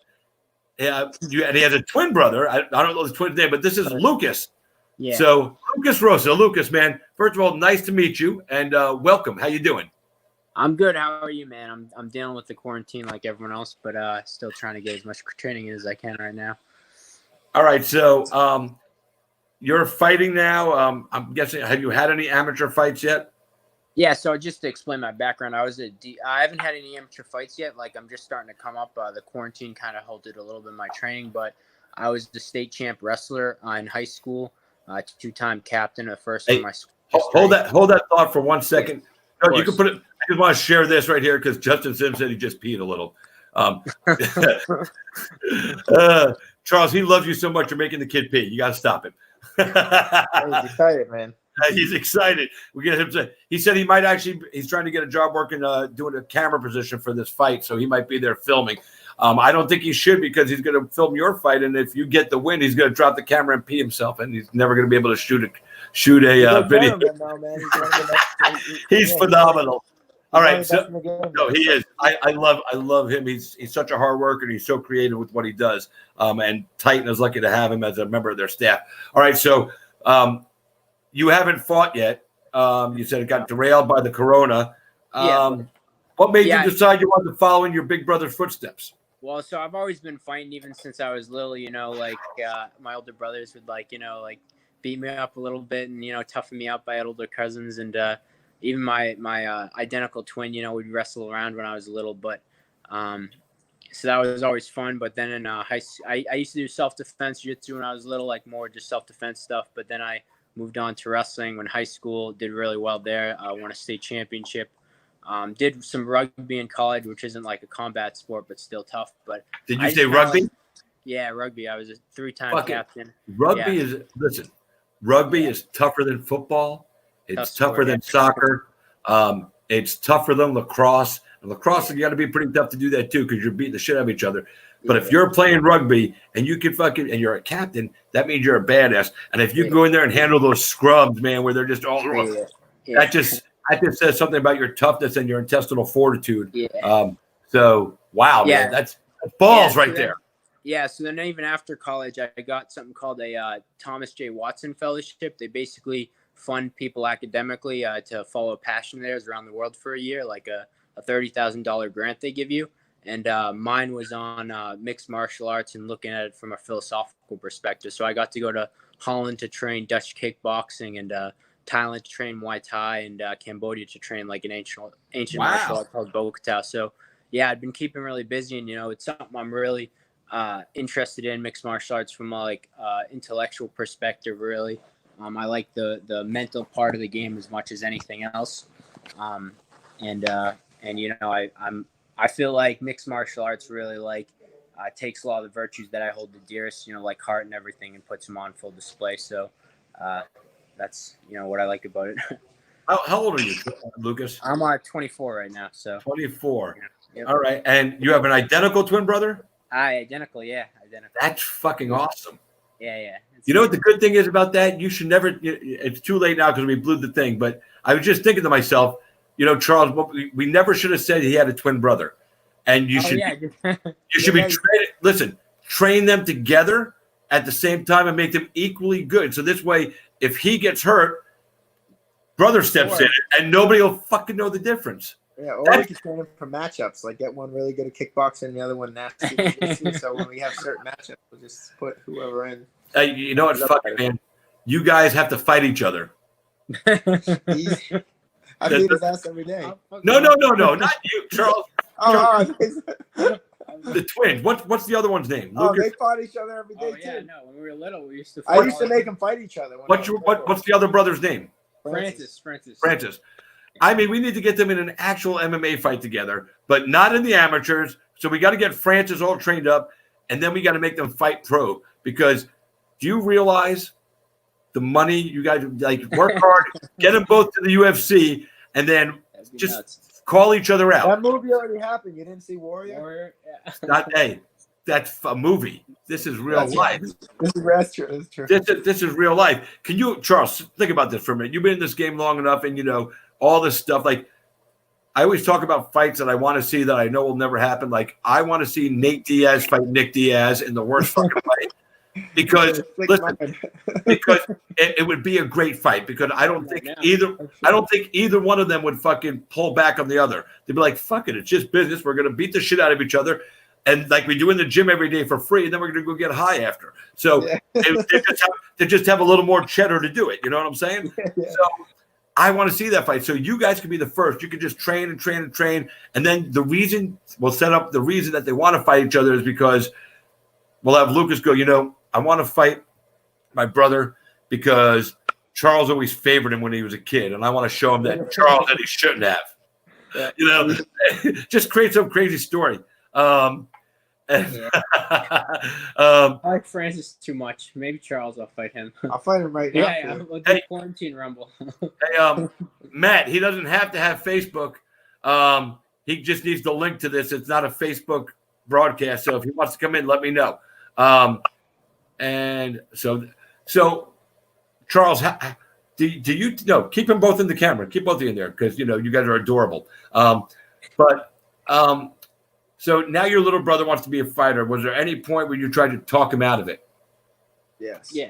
And he has a twin brother. I don't know the twin name, but this is Lucas. Yeah. So Lucas Rosa. Lucas, man, first of all, nice to meet you, and welcome. How you doing? I'm good. How are you, man? I'm dealing with the quarantine like everyone else, but still trying to get as much training as I can right now. All right, so you're fighting now. I'm guessing, have you had any amateur fights yet? Yeah, so just to explain my background, I haven't had any amateur fights yet. I'm just starting to come up. The quarantine kind of halted a little bit of my training, but I was the state champ wrestler in high school, 2-time captain of the first time. Hold that thought for 1 second. You can put it. I just want to share this right here because Justin Sims said he just peed a little. Charles, he loves you so much. You're making the kid pee. You got to stop him. He's excited, man. He's excited. We get him to. He said he might actually. He's trying to get a job working, doing a camera position for this fight, so he might be there filming. I don't think he should because he's going to film your fight, and if you get the win, he's going to drop the camera and pee himself, and he's never going to be able to shoot a video. He's phenomenal. All right, so no, he is. I love him. He's such a hard worker, and he's so creative with what he does. And Titan is lucky to have him as a member of their staff. All right, so you haven't fought yet. You said it got derailed by the corona. What made you decide you wanted to follow in your big brother's footsteps? Well, so I've always been fighting even since I was little. My older brothers would beat me up a little bit and toughen me up. I had older cousins and. Even my identical twin, we'd wrestle around when I was little, but so that was always fun. But then in high school, I used to do self-defense jiu-jitsu when I was little, like more just self-defense stuff. But then I moved on to wrestling when high school, did really well there. I won a state championship. Did some rugby in college, which isn't like a combat sport, but still tough. But did you say rugby? Yeah, rugby. I was a 3-time captain. Rugby is tougher than football. It's tougher than soccer. It's tougher than lacrosse. And lacrosse, you got to be pretty tough to do that too because you're beating the shit out of each other. But if you're playing rugby and you can and you're a captain, that means you're a badass. And if you go in there and handle those scrubs, man, where they're just all that just says something about your toughness and your intestinal fortitude. So wow, man, that's balls right there. Yeah, so then even after college, I got something called a Thomas J. Watson Fellowship. They basically fund people academically to follow a passion of theirs around the world for a year, like a $30,000 grant they give you. And mine was on mixed martial arts and looking at it from a philosophical perspective. So I got to go to Holland to train Dutch kickboxing and Thailand to train Muay Thai and Cambodia to train like an ancient martial art called Bokata. So yeah, I've been keeping really busy and, it's something I'm really interested in, mixed martial arts from a intellectual perspective, really. I like the mental part of the game as much as anything else. I feel like mixed martial arts really takes a lot of the virtues that I hold the dearest, like heart and everything, and puts them on full display. So that's, what I like about it. How old are you, Lucas? I'm 24 right now. So 24. Yep. All right. And you have an identical twin brother? Identical. Yeah. Identical. That's fucking awesome. Yeah. You know what the good thing is about that? You should never – it's too late now because we blew the thing. But I was just thinking to myself, Charles, we never should have said he had a twin brother. And you should be – listen, train them together at the same time and make them equally good. So this way, if he gets hurt, brother steps in and nobody will fucking know the difference. Yeah, or we can train them for matchups. Like get one really good at kickboxing and the other one nasty. So when we have certain matchups, we'll just put whoever in. You know what, fucking man? You guys have to fight each other. I beat his ass every day. No, not you, Charles. The twins. What's the other one's name? Lucas? They fought each other every day too. No, when we were little, we used to. I used to make them fight each other. What's the other brother's name? Francis. I mean, we need to get them in an actual MMA fight together, but not in the amateurs. So we got to get Francis all trained up, and then we got to make them fight pro. Because do you realize the money you guys work hard, get them both to the UFC, and then just call each other out? That movie already happened. You didn't see Warrior? Yeah. That's a movie. This is real life. That's true. This is real life. Can you, Charles, think about this for a minute? You've been in this game long enough, and all this stuff. Like, I always talk about fights that I want to see that I know will never happen. Like, I want to see Nate Diaz fight Nick Diaz in the worst fucking way. Because it would be a great fight. Because I don't think either one of them would fucking pull back on the other. They'd be like, "Fuck it, it's just business. We're gonna beat the shit out of each other, and like we do in the gym every day for free. And then we're gonna go get high after." So they just have a little more cheddar to do it. You know what I'm saying? Yeah. So I want to see that fight. So you guys can be the first. You can just train and train and train. And then we'll set up the reason that they want to fight each other is because we'll have Lucas go, I want to fight my brother because Charles always favored him when he was a kid. And I want to show him that Charles that he shouldn't have. Just create some crazy story. Yeah. um, I like Francis too much. Maybe Charles. I'll fight him. I'll fight him right now. Yeah. We'll do quarantine rumble. hey, Matt, he doesn't have to have Facebook. He just needs the link to this. It's not a Facebook broadcast. So if he wants to come in, let me know. And so Charles, do you no, keep them both in the camera. Keep both of you in there because you guys are adorable. So now your little brother wants to be a fighter. Was there any point where you tried to talk him out of it? Yes. Yeah.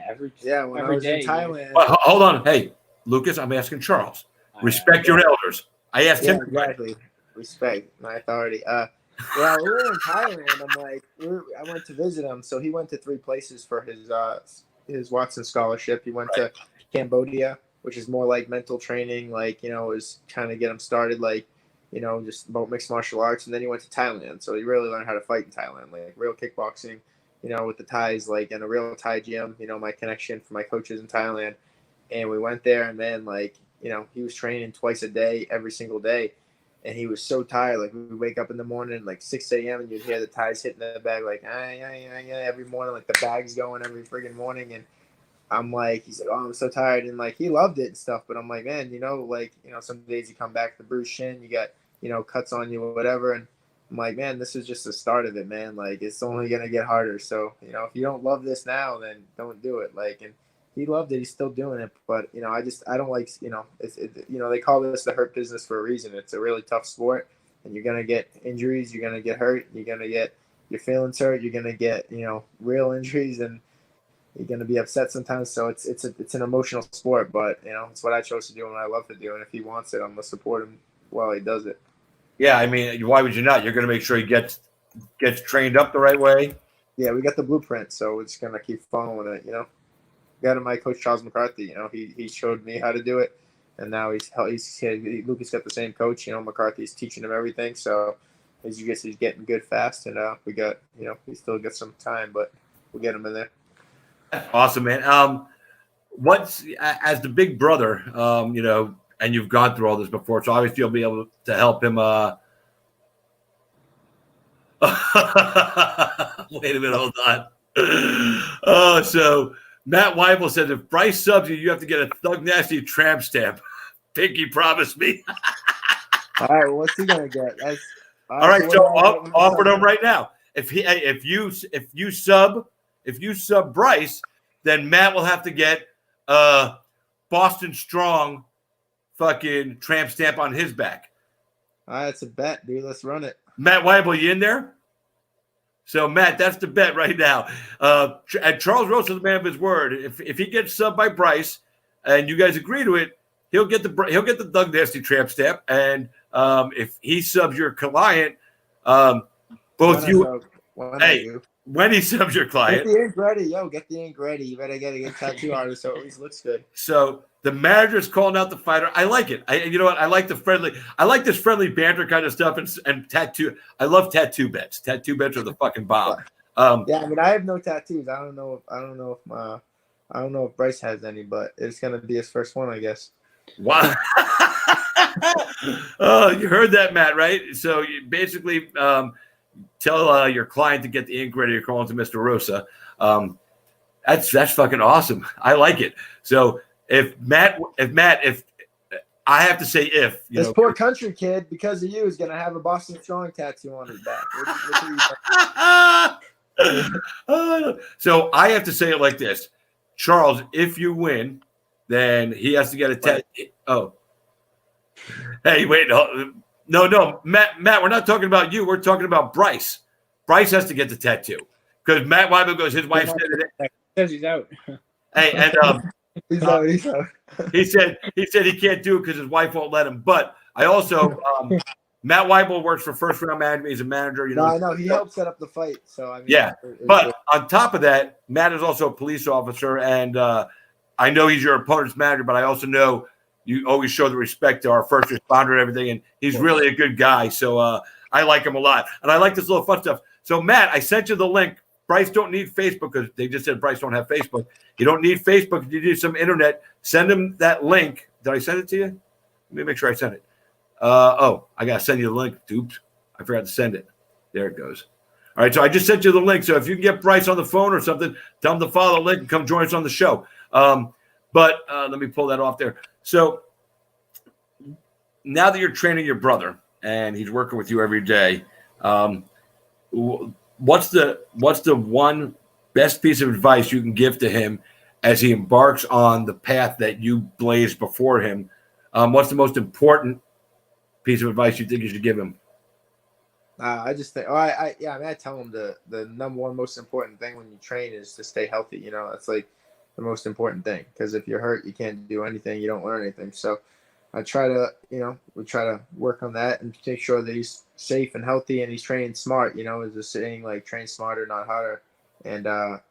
When every I was day, in Thailand. Well, hold on. Hey, Lucas, I'm asking Charles. Respect your elders. I asked him. Exactly. Respect my authority. We were in Thailand. I'm like, I went to visit him. So he went to 3 places for his Watson scholarship. He went to Cambodia, which is more like mental training, like, was trying to get him started, like, just about mixed martial arts. And then he went to Thailand. So he really learned how to fight in Thailand, like real kickboxing, with the Thais, like in a real Thai gym, my connection for my coaches in Thailand. And we went there, and then, like, he was training twice a day, every single day. And he was so tired. Like, we would wake up in the morning, like 6 a.m., and you'd hear the Thais hitting the bag, like, every morning, like the bag's going every friggin' morning. And I'm like, he's like, oh, I'm so tired. And, like, he loved it and stuff. But I'm like, man, some days you come back with a bruised shin, you got, cuts on you or whatever. And I'm like, man, this is just the start of it, man. Like, it's only going to get harder. So, if you don't love this now, then don't do it. Like, and he loved it. He's still doing it. But, I don't like, they call this the hurt business for a reason. It's a really tough sport, and you're going to get injuries. You're going to get hurt. You're going to get your feelings hurt. You're going to get, real injuries, and you're going to be upset sometimes. So it's an emotional sport, but, it's what I chose to do and what I love to do. And if he wants it, I'm going to support him while he does it. Yeah, I mean, why would you not? You're going to make sure he gets trained up the right way. Yeah, we got the blueprint, so we're just going to keep following it, Got my coach Charles McCarthy, he showed me how to do it, and now Lucas got the same coach, McCarthy's teaching him everything, so as you guess he's getting good fast, and we got, he still got some time, but we'll get him in there. Awesome, man. What's as the big brother, and you've gone through all this before, so obviously you'll be able to help him. Wait a minute, hold on. So Matt Weibel said, if Bryce subs you, you have to get a Thug Nasty tramp stamp. Pinky promised me. All right, well, what's he gonna get? All right, so offer him right now. If you sub Bryce, then Matt will have to get Boston Strong fucking tramp stamp on his back. All right, it's a bet, dude. Let's run it. Matt Weibel, you in there? So, Matt, that's the bet right now. And Charles Rosa is the man of his word. If he gets subbed by Bryce and you guys agree to it, he'll get the Thug Nasty tramp stamp. And if he subs your client, when he subs your client. Get the ink ready. Get the ink ready. You better get a good tattoo artist so it always looks good. So the manager's calling out the fighter. I like it. You know what? I like this friendly banter kind of stuff and tattoo. I love tattoo bets. Tattoo bets are the fucking bomb. Yeah, I mean, I have no tattoos. I don't know if Bryce has any, but it's gonna be his first one, I guess. Wow. Oh, you heard that, Matt, right? So you basically tell your client to get the ink ready. You're calling to Mr. Rosa. That's fucking awesome. I like it. So if I have to say this poor country kid, because of you, is gonna have a Boston Strong tattoo on his back. So I have to say it like this, Charles. If you win, then he has to get a tattoo. Oh, hey, wait, no, Matt, we're not talking about you. We're talking about Bryce. Bryce has to get the tattoo because Matt Weibel goes. His wife said it. Says he's out. Hey, and He's out. he said he can't do it because his wife won't let him. But I also Matt Weibel works for First Round Management. He's a manager. No, I know he helped set up the fight. So I mean, yeah. But on top of that, Matt is also a police officer, and I know he's your opponent's manager. But I also know you always show the respect to our first responder and everything, and he's really a good guy. So I like him a lot, and I like this little fun stuff. So Matt, I sent you the link. Bryce don't need Facebook because they just said Bryce don't have Facebook. You don't need Facebook. You need some internet. Send him that link. Did I send it to you? Let me make sure I sent it. I got to send you the link. Oops. I forgot to send it. There it goes. All right, so I just sent you the link. So if you can get Bryce on the phone or something, tell him to follow the link and come join us on the show. But let me pull that off there. So now that you're training your brother and he's working with you every day, what's the one best piece of advice you can give to him as he embarks on the path that you blazed before him? What's the most important piece of advice you think you should give him? I just think, I tell him the number one most important thing when you train is to stay healthy. You know, that's like the most important thing, because if you're hurt, you can't do anything. You don't learn anything. So I try to, we try to work on that and make sure that he's safe and healthy and he's training smart. Is just saying like train smarter, not harder. And I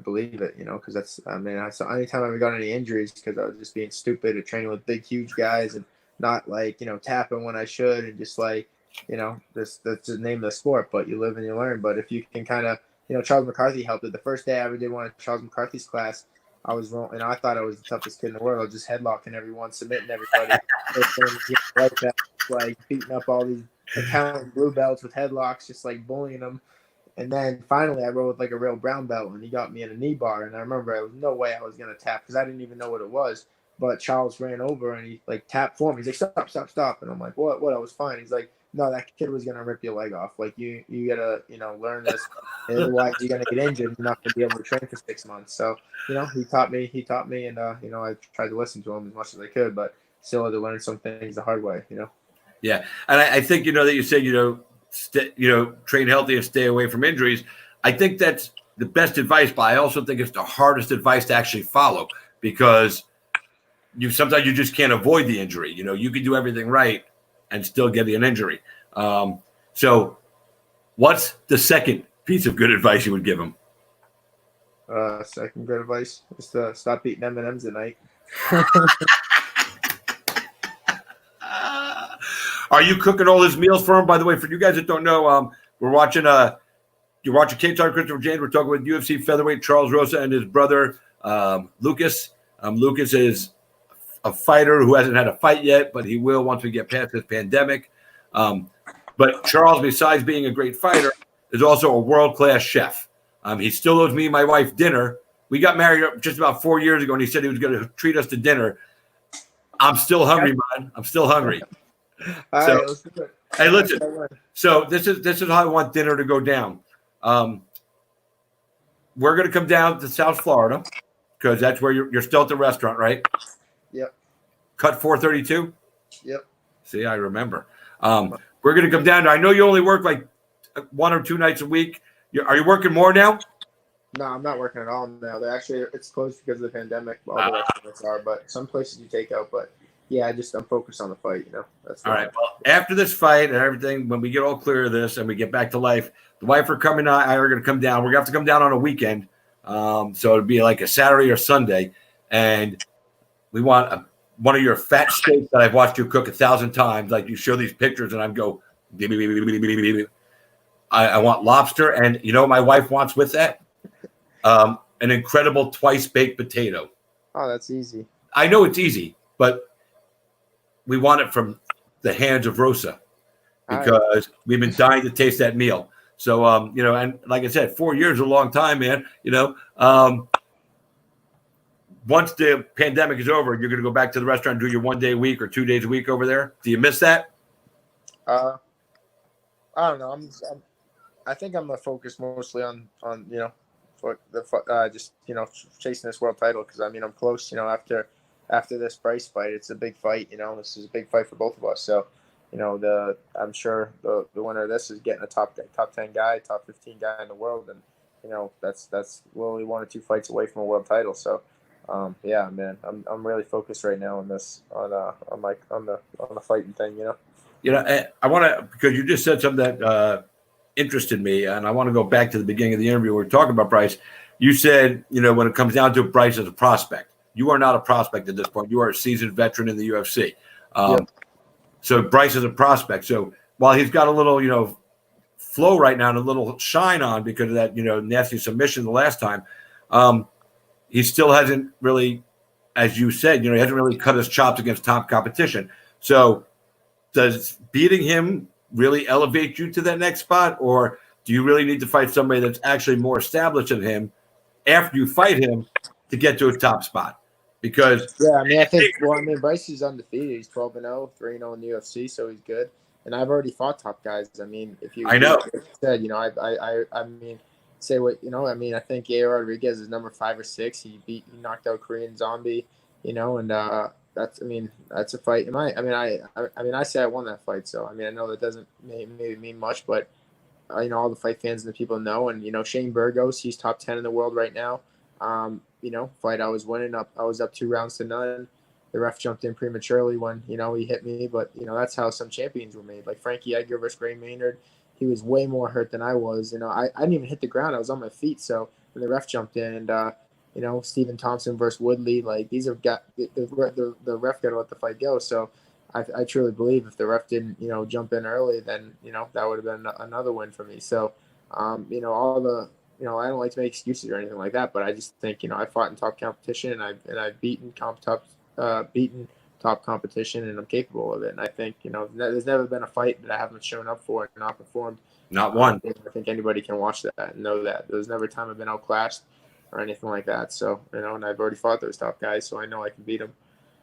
believe it, because so anytime I've got any injuries, because I was just being stupid at training with big, huge guys and not like, tapping when I should, and just like, that's the name of the sport, but you live and you learn. But if you can kind of, Charles McCarthy helped it. The first day I ever did one of Charles McCarthy's class, I was wrong, and I thought I was the toughest kid in the world. I was just headlocking everyone, submitting everybody, like beating up all these accountant blue belts with headlocks, just like bullying them. And then finally I rode like a real brown belt, and he got me in a knee bar. And I remember there was no way I was going to tap because I didn't even know what it was. But Charles ran over and he like tapped for me. He's like, stop. And I'm like, what? I was fine. He's like, no, that kid was going to rip your leg off. Like you got to, learn this. Otherwise you're going to get injured. You're not going to be able to train for 6 months. So, he taught me and, I tried to listen to him as much as I could, but still had to learn some things the hard way, Yeah. And I think, that you said, train healthy and stay away from injuries. I think that's the best advice, but I also think it's the hardest advice to actually follow, because sometimes you just can't avoid the injury. You can do everything right and still get an injury. So what's the second piece of good advice you would give him? Second good advice is to stop eating M&Ms at night. Are you cooking all his meals for him? By the way, for you guys that don't know, you're watching Cage Side Christopher James. We're talking with UFC featherweight Charles Rosa and his brother Lucas. Lucas is a fighter who hasn't had a fight yet, but he will once we get past this pandemic. But Charles, besides being a great fighter, is also a world-class chef. He still owes me and my wife dinner. We got married just about 4 years ago, and he said he was going to treat us to dinner. I'm still hungry, man. I'm still hungry. All right, let's do it. Hey, listen. So this is how I want dinner to go down. We're going to come down to South Florida because that's where you're still at the restaurant, right? Yep. Cut 432? Yep. See, I remember. We're going to come down. I know you only work like 1 or 2 nights a week. Are you working more now? No, I'm not working at all now. It's closed because of the pandemic. All the restaurants are, but some places you take out. But yeah, I'm focused on the fight. That's all right. Well, after this fight and everything, when we get all clear of this and we get back to life, the wife are coming. I are going to come down. We're going to have to come down on a weekend. So it'll be like a Saturday or Sunday, and we want one of your fat steaks that I've watched you cook 1,000 times. Like you show these pictures, and I go, I want lobster, and you know what my wife wants with that? An incredible twice baked potato. Oh, that's easy. I know it's easy, but we want it from the hands of Rosa because we've been dying to taste that meal. So, and like I said, 4 years is a long time, man. Once the pandemic is over, you're going to go back to the restaurant and do your 1 day a week or 2 days a week over there. Do you miss that? I don't know. I think I'm gonna focus mostly on for the chasing this world title, because I'm close. After this Bryce fight, it's a big fight. This is a big fight for both of us. So, I'm sure the winner of this is getting a top 10 guy, top 15 guy in the world, and that's only 1 or 2 fights away from a world title. So, yeah, man, I'm really focused right now on this on the fighting thing. I want to, because you just said something that interested me, and I want to go back to the beginning of the interview. We were talking about Bryce. You said, when it comes down to Bryce as a prospect, you are not a prospect at this point. You are a seasoned veteran in the UFC. So Bryce is a prospect. So while he's got a little, flow right now and a little shine on because of that, nasty submission the last time, he still hasn't really, as you said, he hasn't really cut his chops against top competition. So does beating him really elevate you to that next spot, or do you really need to fight somebody that's actually more established than him after you fight him to get to a top spot? Because I mean, Bryce is undefeated. He's 12-0, 3-0 in the UFC, so he's good. And I've already fought top guys. I mean, if you I know. like you said, I mean, say what I mean. I think Yair Rodriguez is number 5 or 6. He knocked out Korean Zombie, and that's a fight. I say I won that fight. So I mean, I know that doesn't maybe mean much, but all the fight fans and the people know. And Shane Burgos, he's top 10 in the world right now. Fight I was winning up. I was up 2-0. The ref jumped in prematurely when he hit me, but that's how some champions were made. Like Frankie Edgar versus Gray Maynard, he was way more hurt than I was. I didn't even hit the ground. I was on my feet. So when the ref jumped in, and Stephen Thompson versus Woodley, like these have got the ref got to let the fight go. So I truly believe if the ref didn't jump in early, then that would have been another win for me. So all the I don't like to make excuses or anything like that, but I just think I fought in top competition and I've beaten top competition, and I'm capable of it. And I think there's never been a fight that I haven't shown up for and not performed. Not one. I think anybody can watch that and know that there's never a time I've been outclassed or anything like that. So and I've already fought those top guys, so I know I can beat them.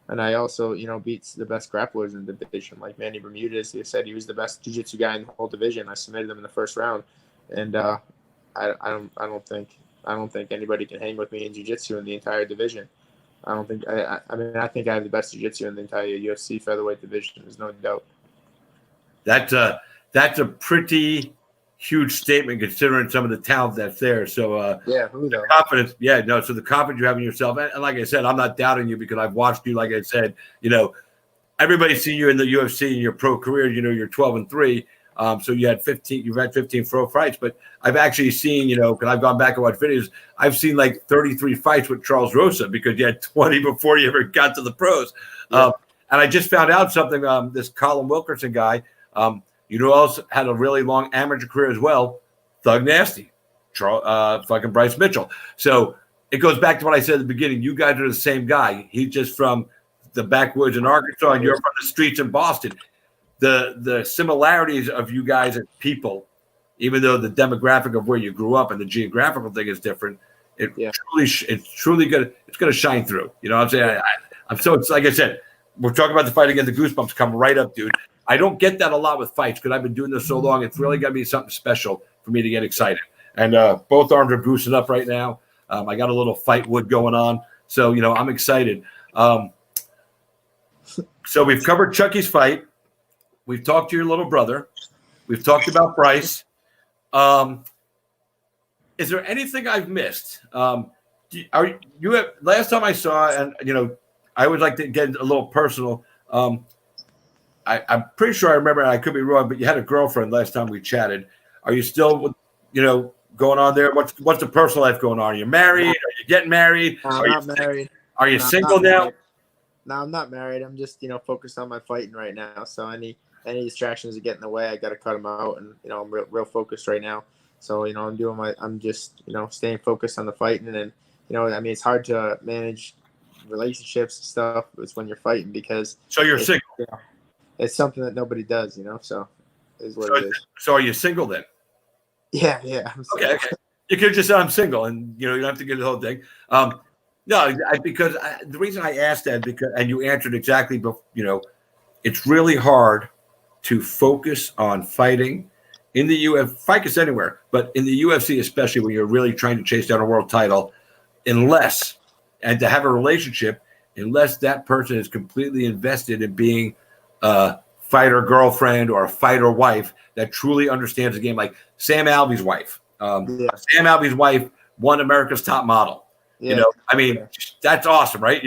And I also beat the best grapplers in the division, like Manny Bermudez. They said he was the best jiu-jitsu guy in the whole division. I submitted him in the first round, and I don't think anybody can hang with me in jiu-jitsu in the entire division. I think I have the best jiu-jitsu in the entire UFC featherweight division. There's no doubt. That's a pretty huge statement considering some of the talent that's there. So the confidence. Yeah, no. So the confidence you have in yourself, and like I said, I'm not doubting you because I've watched you. Like I said, everybody's seen you in the UFC in your pro career. You're 12-3. So you've had 15 pro fights, but I've actually seen, because I've gone back and watched videos, I've seen like 33 fights with Charles Rosa because you had 20 before you ever got to the pros. Yeah. And I just found out something, this Colin Wilkerson guy, also had a really long amateur career as well, Thug Nasty, fucking Bryce Mitchell. So it goes back to what I said at the beginning. You guys are the same guy. He's just from the backwoods in Arkansas, and you're from the streets in Boston. The similarities of you guys as people, even though the demographic of where you grew up and the geographical thing is different, it's truly good. It's going to shine through. You know what I'm saying? It's like I said, we're talking about the fight again. The goosebumps come right up, dude. I don't get that a lot with fights because I've been doing this so long. It's really got to be something special for me to get excited. And both arms are boosted up right now. I got a little fight wood going on. So, I'm excited. So we've covered Chucky's fight. We've talked to your little brother. We've talked about Bryce. Is there anything I've missed? Last time I saw, and I would like to get a little personal. I'm pretty sure I remember, and I could be wrong, but you had a girlfriend last time we chatted. Are you still, going on there? What's the personal life going on? Are you married? Are you getting married? I'm not married. Are you single now? Married. No, I'm not married. I'm just, focused on my fighting right now. So any distractions that get in the way, I got to cut them out. And, I'm real focused right now. So, I'm just, staying focused on the fighting. And, it's hard to manage relationships and stuff. It's when you're fighting because. So you're single. It's something that nobody does, so is what it is. So are you single then? Yeah. Okay. You could just say I'm single and, you don't have to get the whole thing. No, because the reason I asked that, and you answered exactly, it's really hard to focus on fighting in the UFC, focus anywhere, but in the UFC, especially when you're really trying to chase down a world title, and to have a relationship, unless that person is completely invested in being a fighter girlfriend or a fighter wife that truly understands the game, like Sam Alvey's wife. Sam Alvey's wife won America's Top Model. Yeah. That's awesome, right?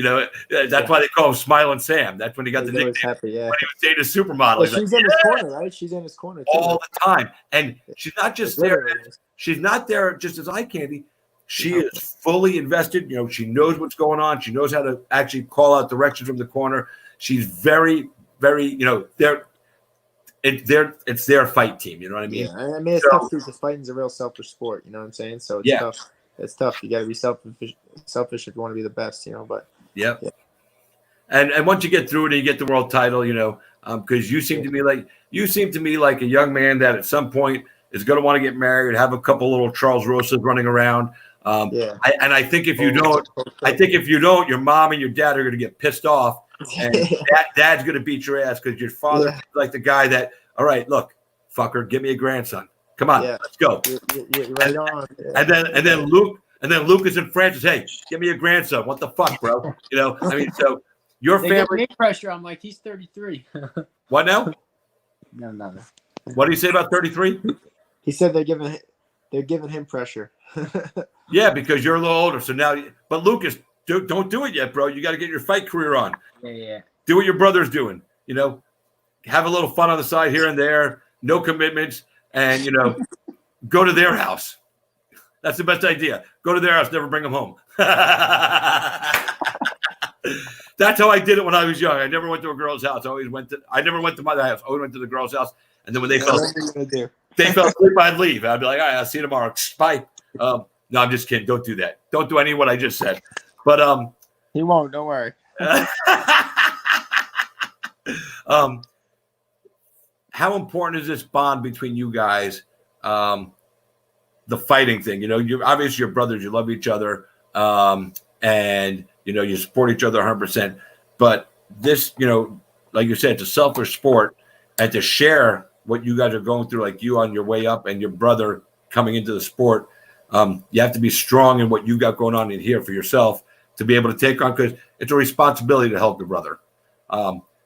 That's why they call him Smiling Sam. That's when he got the nickname. Happy, when he was dating a supermodel. Well, she's in his corner, right? She's in his corner too. All the time, and she's not just there. She's not there just as eye candy. She is fully invested. She knows what's going on. She knows how to actually call out directions from the corner. She's very, very, it's their fight team. You know what I mean? Yeah, it's tough because fighting's a real selfish sport. You know what I'm saying? So it's tough. It's tough. You got to be selfish if you want to be the best. But yeah. And once you get through it and you get the world title, because you seem to me like a young man that at some point is going to want to get married, have a couple little Charles Rosas running around. I think if you don't, your mom and your dad are going to get pissed off, and dad's going to beat your ass because your father is like the guy that, all right, look, fucker, give me a grandson. Come on, let's go. You're right on. And then Lucas and Francis, hey, give me a grandson. What the fuck, bro? I mean, so your family pressure. I'm like, he's 33. What now? No. What do you say about 33? He said they're giving him pressure. Yeah, because you're a little older. So now, but Lucas, don't do it yet, bro. You got to get your fight career on. Yeah. Do what your brother's doing. Have a little fun on the side here and there. No commitments, and go to their house. That's the best idea. Go to their house. Never bring them home. That's how I did it when I was young. I never went to a girl's house. I never went to my house. I always went to the girl's house. And then when they fell asleep, I'd leave. I'd be like, all right, I'll see you tomorrow. Bye. No, I'm just kidding. Don't do that. Don't do any of what I just said. But he won't. Don't worry. How important is this bond between you guys? The fighting thing. You're obviously your brothers. You love each other, and you support each other 100%. But this, like you said, it's a selfish sport, and to share what you guys are going through, like you on your way up and your brother coming into the sport, you have to be strong in what you got going on in here for yourself to be able to take on, because it's a responsibility to help your brother.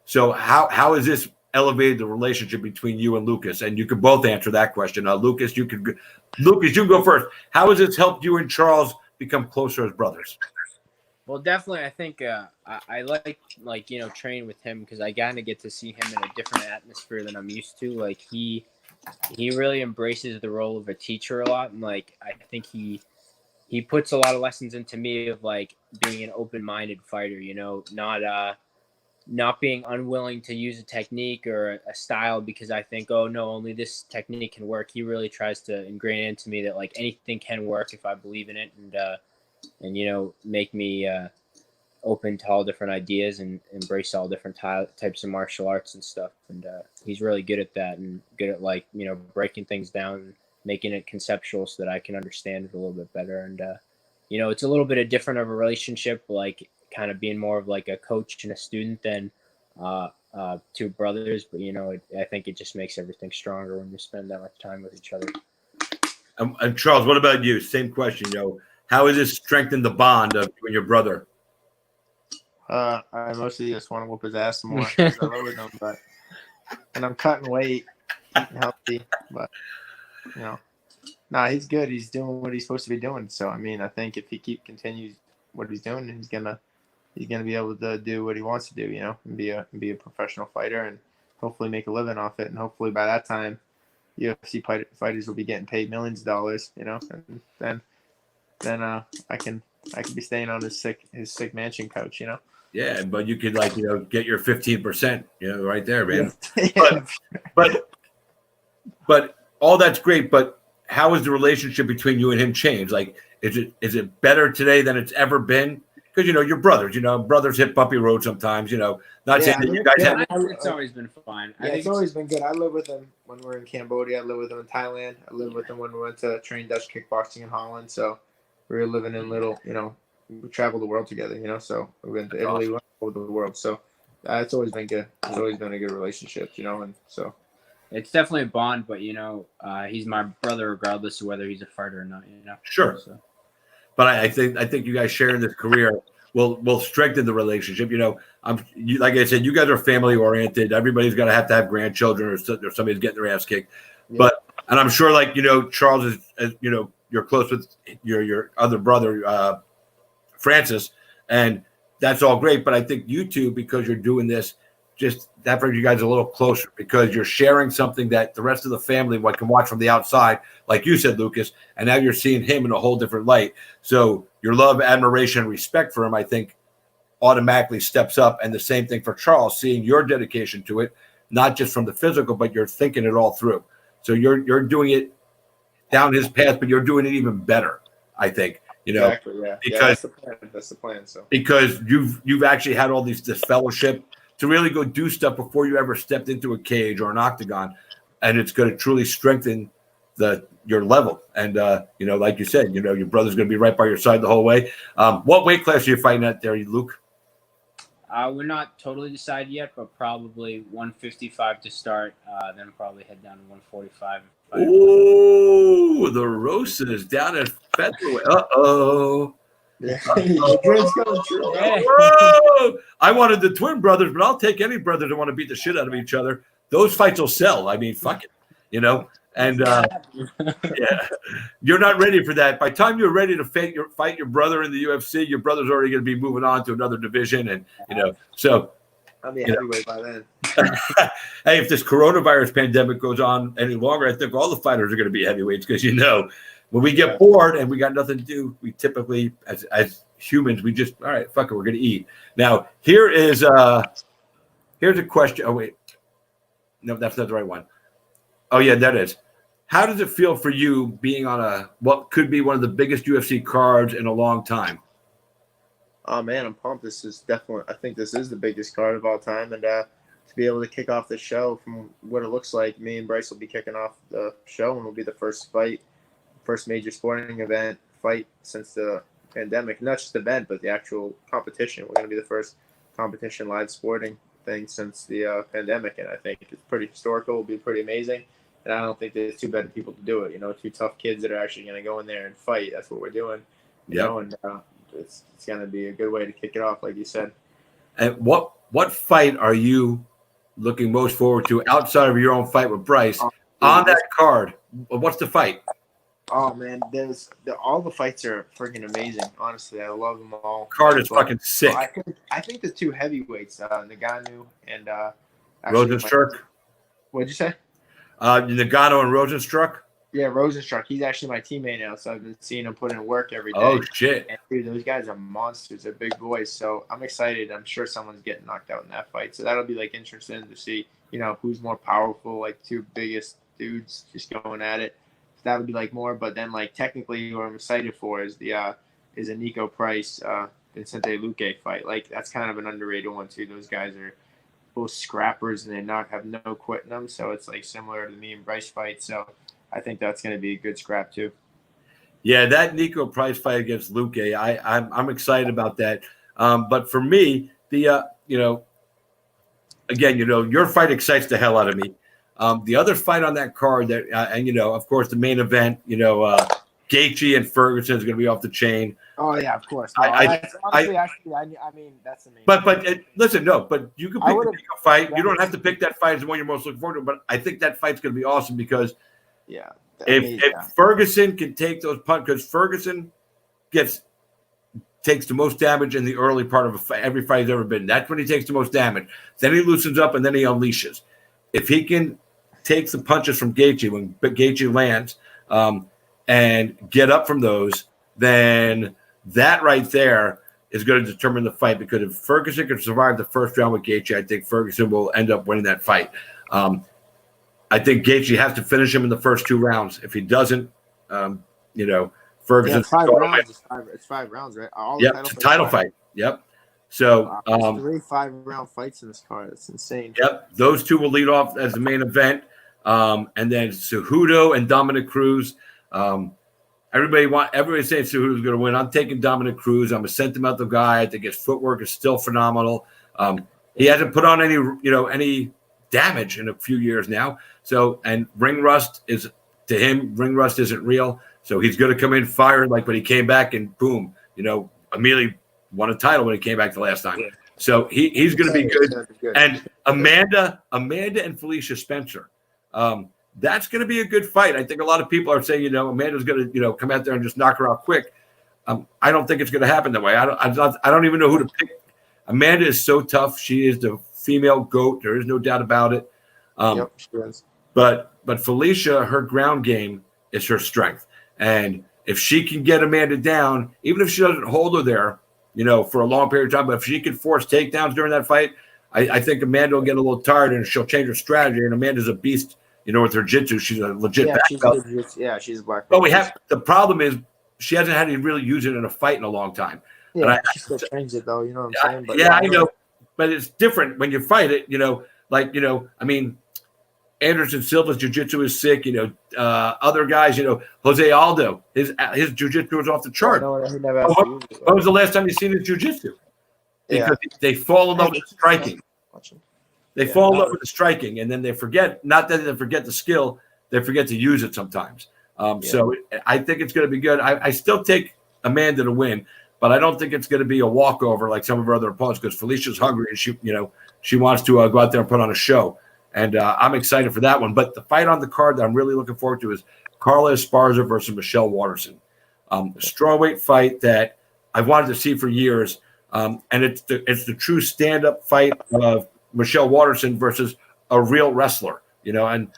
So how has this elevated the relationship between you and Lucas? And you can both answer that question. Lucas, you can go first. How has this helped you and Charles become closer as brothers? Well, definitely, I think I like training with him because I kind of get to see him in a different atmosphere than I'm used to. Like he really embraces the role of a teacher a lot, and like I think he puts a lot of lessons into me of like being an open-minded fighter. Not being unwilling to use a technique or a style because I think, oh no, only this technique can work. He really tries to ingrain into me that like anything can work if I believe in it, and make me open to all different ideas and embrace all different types of martial arts and stuff. And he's really good at that and good at breaking things down and making it conceptual so that I can understand it a little bit better. And it's a little bit of different of a relationship, like kind of being more of like a coach and a student than two brothers. But I think it just makes everything stronger when you spend that much time with each other. And Charles, what about you? Same question. How has this strengthened the bond of you and your brother? I mostly just want to whoop his ass more. I love him, and I'm cutting weight, healthy, but he's good. He's doing what he's supposed to be doing. So I mean, I think if he continues what he's doing, he's gonna be able to do what he wants to do, and be a professional fighter and hopefully make a living off it. And hopefully by that time, UFC fighters will be getting paid millions of dollars, and then I can be staying on his sick mansion couch, Yeah, but you could get your 15%, right there, man. Yeah. But all that's great. But how has the relationship between you and him changed? Like, is it better today than it's ever been? Because you're brothers. Brothers hit bumpy road sometimes. Not saying that you guys have. It's always been fine. Yeah, it's always been good. I live with him when we're in Cambodia. I live with him in Thailand. I live with him when we went to train Dutch kickboxing in Holland. So we were living in little, we traveled the world together. So we went to Italy, we went all over the world. So it's always been good. It's always been a good relationship, and so. It's definitely a bond, but he's my brother regardless of whether he's a fighter or not. Sure. So. But I think you guys sharing this career will strengthen the relationship. Like I said, you guys are family oriented. Everybody's got to have grandchildren or somebody's getting their ass kicked. Yeah. And I'm sure Charles is you're close with your other brother Francis, and that's all great. But I think you two, because you're doing this, just that brings you guys a little closer because you're sharing something that the rest of the family can watch from the outside, like you said, Lucas, and now you're seeing him in a whole different light. So your love, admiration, and respect for him, I think, automatically steps up. And the same thing for Charles, seeing your dedication to it, not just from the physical, but you're thinking it all through. So you're doing it down his path, but you're doing it even better, I think. Exactly, yeah. Because that's the plan. So because you've actually had all this fellowship to really go do stuff before you ever stepped into a cage or an octagon, and it's going to truly strengthen your level. And like you said, your brother's going to be right by your side the whole way. What weight class are you fighting at there, Luke? We're not totally decided yet, but probably 155 to start. Then probably head down to 145. Oh, the Rosa is down at featherweight. Uh-oh. Yeah. The dream's coming true. Whoa! I wanted the twin brothers, but I'll take any brother that want to beat the shit out of each other. Those fights will sell. I mean, fuck it, And yeah, you're not ready for that. By the time you're ready to fight your brother in the UFC, your brother's already going to be moving on to another division, and so I'll be a heavyweight by then. Hey, if this coronavirus pandemic goes on any longer, I think all the fighters are going to be heavyweights because when we get bored and we got nothing to do, we typically, as humans, we just, all right, fuck it, we're going to eat. Now, here's a question. Oh, wait. No, that's not the right one. Oh, yeah, that is. How does it feel for you being on what could be one of the biggest UFC cards in a long time? Oh, man, I'm pumped. I think this is the biggest card of all time. And to be able to kick off the show, from what it looks like, me and Bryce will be kicking off the show, and it'll be the first major sporting event fight since the pandemic. Not just the event, but the actual competition. We're going to be the first competition live sporting thing since the pandemic, and I think it's pretty historical. It'll be pretty amazing, and I don't think there's two better people to do it. Two tough kids that are actually going to go in there and fight. That's what we're doing. And it's going to be a good way to kick it off, like you said. And what fight are you looking most forward to outside of your own fight with Bryce on that card? What's the fight? Oh man, all the fights are freaking amazing. Honestly, I love them all. Card is fucking sick. I think the two heavyweights, Nagano and Rosenstruck. What'd you say? Nagano and Rosenstruck. Yeah, Rosenstruck. He's actually my teammate now, so I've been seeing him put in work every day. Oh shit! And dude, those guys are monsters. They're big boys. So I'm excited. I'm sure someone's getting knocked out in that fight. So that'll be interesting to see. Who's more powerful, two biggest dudes just going at it. That would be more, but then technically what I'm excited for is a Nico Price Vincente Luque fight. That's kind of an underrated one too. Those guys are both scrappers and they have no quitting them. So it's similar to the me and Bryce fight. So I think that's going to be a good scrap too. Yeah, that Nico Price fight against Luque, I'm excited about that. But for me, again, your fight excites the hell out of me. The other fight on that card that, of course, the main event, Gaethje and Ferguson is going to be off the chain. Oh yeah, of course. That's the main. But you can pick the fight. You don't have to pick that fight as the one you're most looking forward to. But I think that fight's going to be awesome because if Ferguson can take those punches, because Ferguson takes the most damage in the early part of every fight he's ever been. That's when he takes the most damage. Then he loosens up and then he unleashes. If he can take the punches from Gaethje when Gaethje lands and get up from those, then that right there is going to determine the fight. Because if Ferguson can survive the first round with Gaethje, I think Ferguson will end up winning that fight. I think Gaethje has to finish him in the first 2 rounds. If he doesn't, Ferguson. It's 5 rounds. It's 5 rounds, right? It's a title fight. Yep. So 3 5-round fights in this card. It's insane. Yep, those two will lead off as the main event, and then Cejudo and Dominic Cruz. Everybody's saying Cejudo's going to win. I'm taking Dominic Cruz. I'm a sentimental guy. I think his footwork is still phenomenal. He hasn't put on any damage in a few years now. So, and ring rust isn't real. So he's going to come in firing like when he came back and boom, immediately won a title when he came back the last time. Yeah. So he's going to be good. And Amanda and Felicia Spencer. That's going to be a good fight. I think a lot of people are saying, Amanda's going to, come out there and just knock her out quick. I don't think it's going to happen that way. I don't even know who to pick. Amanda is so tough. She is the female GOAT. There is no doubt about it. Yep, she is. But Felicia, her ground game is her strength. And if she can get Amanda down, even if she doesn't hold her there, for a long period of time, but if she can force takedowns during that fight, I think Amanda will get a little tired and she'll change her strategy. And Amanda's a beast, with her jiu-jitsu. She's a legit black belt. She's a black belt. But the problem is she hasn't had to really use it in a fight in a long time. Yeah, she still trains it though, you know what I'm saying? But I know. But it's different when you fight it, Anderson Silva's jiu-jitsu is sick. Other guys, Jose Aldo, his jiu-jitsu was off the chart. He never has to use it, When was the last time you seen his jiu-jitsu? Because they fall in love with the striking. They fall in love with the striking, and then they forget, not that they forget the skill, they forget to use it sometimes. So I think it's going to be good. I still take Amanda to win, but I don't think it's going to be a walkover like some of her other opponents, because Felicia's hungry and she wants to go out there and put on a show. And I'm excited for that one. But the fight on the card that I'm really looking forward to is Carla Esparza versus Michelle Waterson. A strawweight fight that I've wanted to see for years. And it's the true stand-up fight of Michelle Waterson versus a real wrestler, and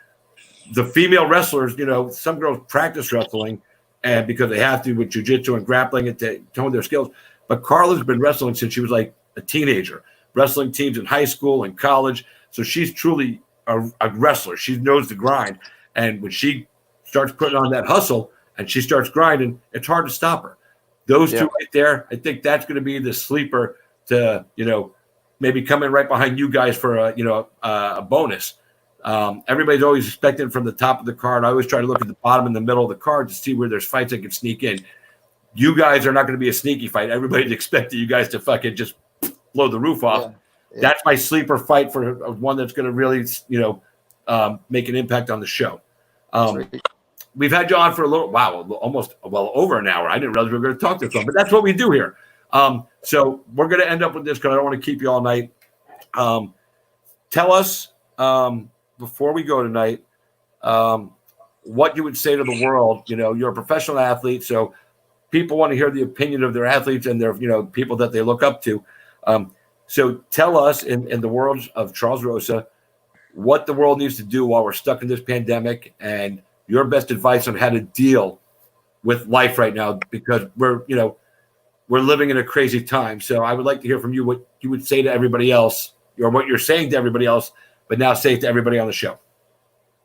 the female wrestlers, some girls practice wrestling and because they have to with jiu-jitsu and grappling and to tone their skills. But Carla's been wrestling since she was like a teenager, wrestling teams in high school and college. So she's truly a wrestler. She knows the grind. And when she starts putting on that hustle and she starts grinding, it's hard to stop her. Those two right there, I think that's going to be the sleeper to, maybe come in right behind you guys for a bonus. Everybody's always expecting from the top of the card. I always try to look at the bottom and the middle of the card to see where there's fights that can sneak in. You guys are not going to be a sneaky fight. Everybody's expecting you guys to fucking just blow the roof off. Yeah. That's my sleeper fight for one that's going to really, make an impact on the show. We've had you on for a little, over an hour. I didn't realize we were going to talk this long, but that's what we do here. So we're going to end up with this because I don't want to keep you all night. Tell us, before we go tonight, what you would say to the world. You're a professional athlete, so people want to hear the opinion of their athletes and their, people that they look up to. So tell us in the world of Charles Rosa, what the world needs to do while we're stuck in this pandemic, and your best advice on how to deal with life right now, because we're living in a crazy time. So I would like to hear from you what you would say to everybody else, or what you're saying to everybody else, but now say it to everybody on the show.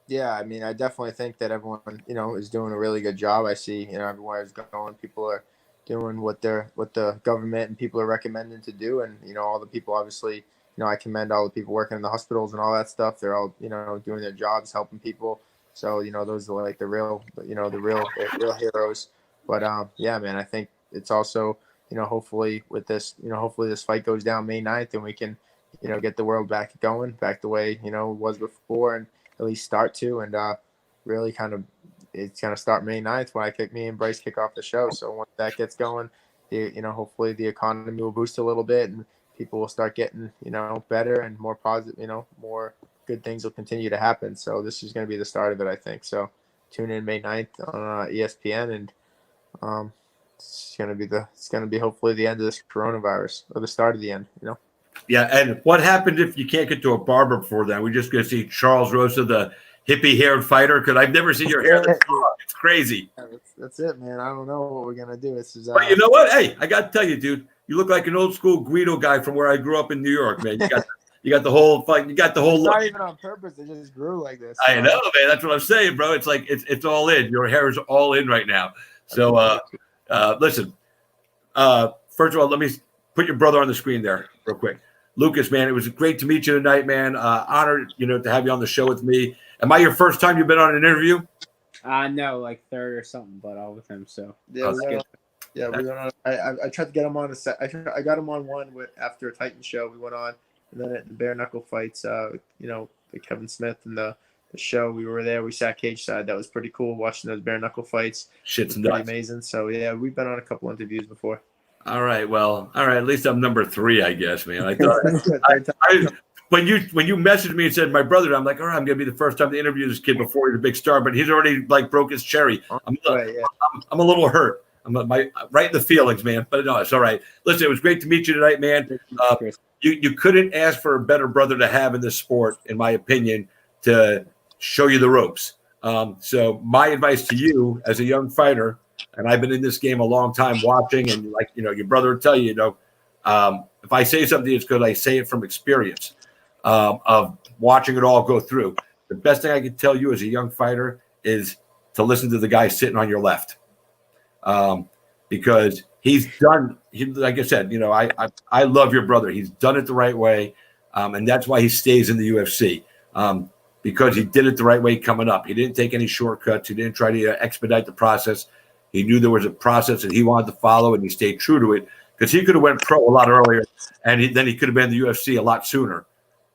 Yeah, I mean, I definitely think that everyone, is doing a really good job. I see, everywhere is going, people are doing what the government and people are recommending to do. And, all the people, obviously, I commend all the people working in the hospitals and all that stuff. They're all, doing their jobs, helping people. So, those are like the real heroes. But, yeah, man, I think it's also, hopefully with this, hopefully this fight goes down May 9th and we can, get the world back going, back the way, it was before, and at least start to, and really it's going to start May 9th when me and Bryce kick off the show. So once that gets going, hopefully the economy will boost a little bit and people will start getting, better and more positive, more good things will continue to happen. So this is going to be the start of it, I think. So tune in May 9th on ESPN, and it's going to be hopefully the end of this coronavirus, or the start of the end, Yeah, and what happened if you can't get to a barber before that? We're just going to see Charles Rosa, the hippie-haired fighter, because I've never seen your hair this long. It's crazy. Yeah, that's it, man. I don't know what we're going to do. But you know what? Hey, I got to tell you, dude, you look like an old-school Guido guy from where I grew up in New York, man. You got the whole fight. You got the whole look. Not even on purpose. It just grew like this. I know, man. That's what I'm saying, bro. It's like it's all in. Your hair is all in right now. So, listen. First of all, let me put your brother on the screen there real quick. Lucas, man, it was great to meet you tonight, man. Honored, to have you on the show with me. Am I your first time you've been on an interview? No, like third or something, but all with him. So yeah, we went on. I tried to get him on a set. I got him on one after a Titan show. We went on, and then at the bare knuckle fights, the Kevin Smith and the show, we were there. We sat cage side. That was pretty cool watching those bare knuckle fights. Shit's pretty amazing. So yeah, we've been on a couple interviews before. All right. At least I'm number 3, I guess, man. I thought when you messaged me and said my brother, I'm like, all right, I'm gonna be the first time to interview this kid before he's a big star, but he's already like broke his cherry. I'm a little hurt. I'm right in the feelings, man. But no, it's all right. Listen, it was great to meet you tonight, man. You couldn't ask for a better brother to have in this sport, in my opinion, to show you the ropes. So my advice to you as a young fighter, and I've been in this game a long time watching, and your brother will tell you, if I say something, it's because I say it from experience of watching it all go through. The best thing I can tell you as a young fighter is to listen to the guy sitting on your left, because he's done. Like I said, I love your brother. He's done it the right way, and that's why he stays in the UFC. because he did it the right way coming up. He didn't take any shortcuts. He didn't try to expedite the process. He knew there was a process that he wanted to follow, and he stayed true to it, because he could have went pro a lot earlier, and then he could have been in the UFC a lot sooner.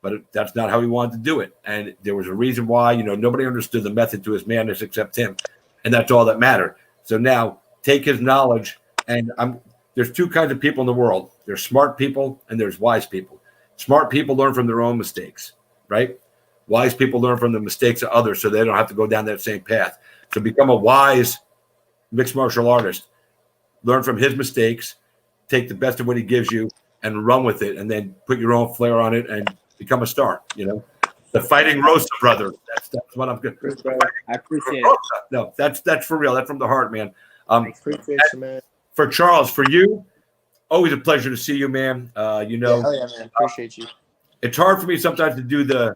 But that's not how he wanted to do it. And there was a reason why. Nobody understood the method to his madness except him, and that's all that mattered. So now take his knowledge, and there's two kinds of people in the world. There's smart people and there's wise people. Smart people learn from their own mistakes, right? Wise people learn from the mistakes of others so they don't have to go down that same path. So become a wise mixed martial artist. Learn from his mistakes, take the best of what he gives you, and run with it, and then put your own flair on it and become a star. The Fighting Rosa brothers. That's what I'm good. I appreciate it. No, that's for real. That's from the heart, man. Appreciate you, man. For Charles, for you, always a pleasure to see you, man. Hell yeah, man. Appreciate you. It's hard for me sometimes to do the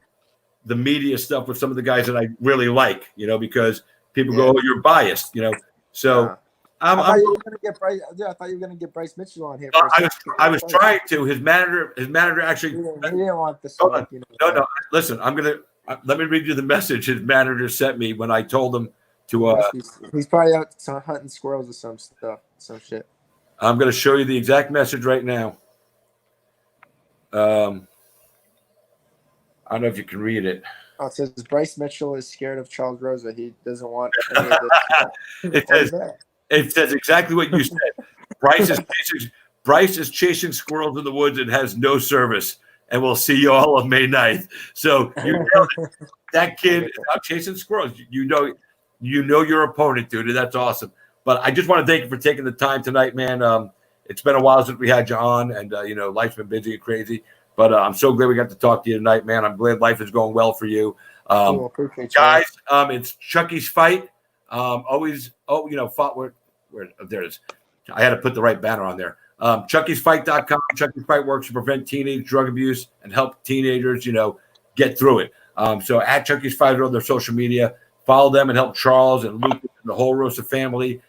media stuff with some of the guys that I really like, because people go, "Oh, you're biased," So I thought you were gonna get Bryce. Yeah, I thought you were gonna get Bryce Mitchell on here. I was trying to. His manager actually. He didn't want this. No. Listen, let me read you the message his manager sent me when I told him to. He's probably out hunting squirrels or some shit. I'm going to show you the exact message right now. I don't know if you can read it. Oh, it says Bryce Mitchell is scared of Charles Rosa. He doesn't want any of this. It says exactly what you said. Bryce is chasing squirrels in the woods and has no service, and we'll see you all on May 9th. So that kid is out chasing squirrels. You know your opponent, dude. That's awesome. But I just want to thank you for taking the time tonight, man. It's been a while since we had you on, and life's been busy and crazy. But I'm so glad we got to talk to you tonight, man. I'm glad life is going well for you. Cool, appreciate you, guys. It's Chucky's Fight. Fought where there it is. I had to put the right banner on there. Chucky'sFight.com. Chucky's Fight works to prevent teenage drug abuse and help teenagers, get through it. So at Chucky's Fight on their social media, follow them and help Charles and Luke and the whole Rosa family.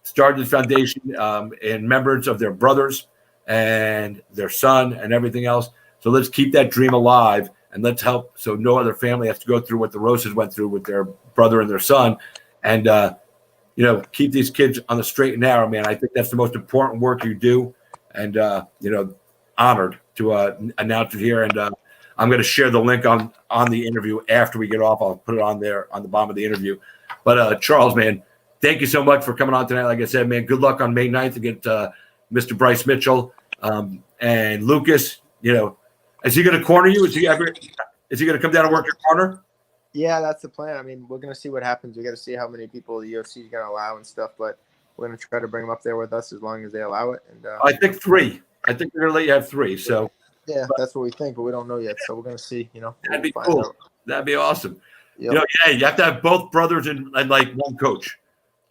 Started this foundation and members of their brothers and their son and everything else. So let's keep that dream alive, and let's help so no other family has to go through what the Rosas went through with their brother and their son. And keep these kids on the straight and narrow, man. I think that's the most important work you do, and honored to announce it here. And I'm going to share the link on the interview after we get off. I'll put it on there on the bottom of the interview. But Charles, man, thank you so much for coming on tonight. Like I said, man, good luck on May 9th against Mr. Bryce Mitchell and Lucas. Is he going to corner you? Is he going to come down and work your corner? Yeah, that's the plan. I mean, we're going to see what happens. We got to see how many people the UFC is going to allow and stuff, but we're going to try to bring them up there with us as long as they allow it. And I think 3. I think they're going to let you have 3. So yeah, that's what we think, but we don't know yet. So we're going to see. That'd be cool. Out. That'd be awesome. Yep. You have to have both brothers and like one coach.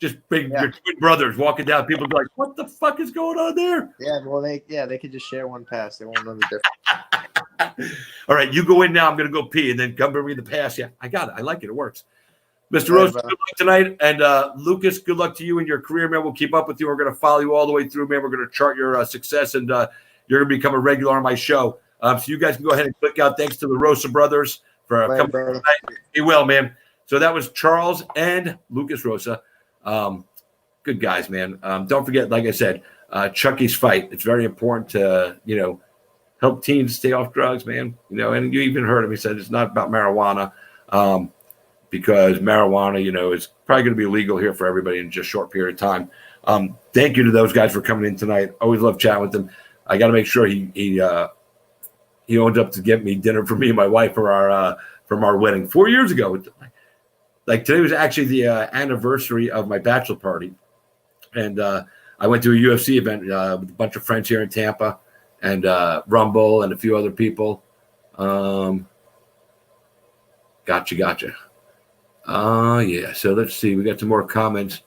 Just big your twin brothers walking down. People be like, "What the fuck is going on there?" Yeah, well, they could just share one pass. They won't know the difference. All right, you go in now. I'm going to go pee, and then come bring me the pass. Yeah, I got it. I like it. It works. Mr. Rose, good luck tonight. And Lucas, good luck to you in your career, man. We'll keep up with you. We're going to follow you all the way through, man. We're going to chart your success, and you're going to become a regular on my show. So you guys can go ahead and click out. Thanks to the Rosa brothers for coming tonight. Be well, man. So that was Charles and Lucas Rosa. Good guys, man. Don't forget, like I said, Chucky's Fight. It's very important to, help teens stay off drugs, man. And you even heard him. He said it's not about marijuana, because marijuana, is probably going to be legal here for everybody in just a short period of time. Thank you to those guys for coming in tonight. Always love chatting with them. I got to make sure he owned up to get me dinner for me and my wife for our wedding 4 years ago. Like today was actually the anniversary of my bachelor party. And I went to a UFC event with a bunch of friends here in Tampa and Rumble and a few other people. Gotcha. Yeah. So let's see. We got some more comments.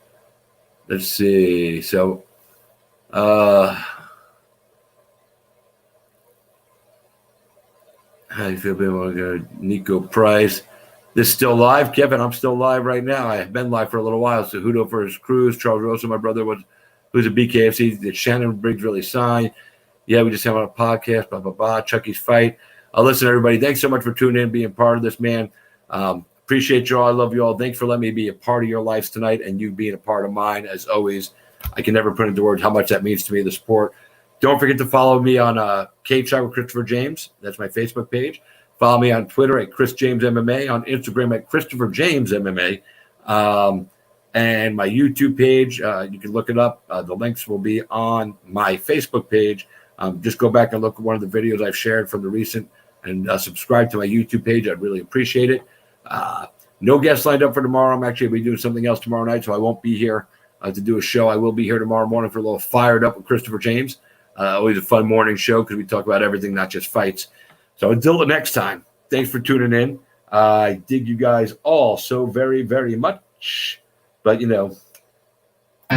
Let's see. So, how do you feel about Nico Price? This is still live, Kevin. I'm still live right now. I have been live for a little while. So Hudo for his cruise. Charles Rosa, my brother, who's a BKFC. Did Shannon Briggs really sign? Yeah, we just have on a podcast. Blah blah blah. Chucky's Fight. Listen, everybody, thanks so much for tuning in, being part of this, man. Appreciate you all. I love you all. Thanks for letting me be a part of your lives tonight and you being a part of mine. As always, I can never put into words how much that means to me, the sport. Don't forget to follow me on Cage Side with Christopher James. That's my Facebook page. Follow me on Twitter at Chris James MMA, on Instagram at Christopher James MMA, and my YouTube page. You can look it up. The links will be on my Facebook page. Just go back and look at one of the videos I've shared from the recent and subscribe to my YouTube page. I'd really appreciate it. No guests lined up for tomorrow. I'm actually going to be doing something else tomorrow night, so I won't be here to do a show. I will be here tomorrow morning for a little Fired Up with Christopher James. Always a fun morning show because we talk about everything, not just fights. So until the next time, thanks for tuning in. I dig you guys all so very, very much. But, you know, it's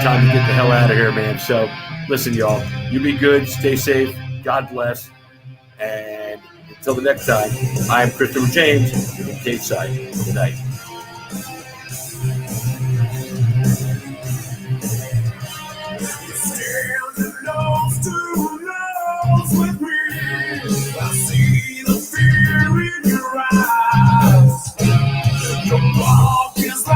time to get the hell out of here, man. So listen, y'all, you be good, stay safe, God bless. And until the next time, I am Christopher James, Cage Side. Good night.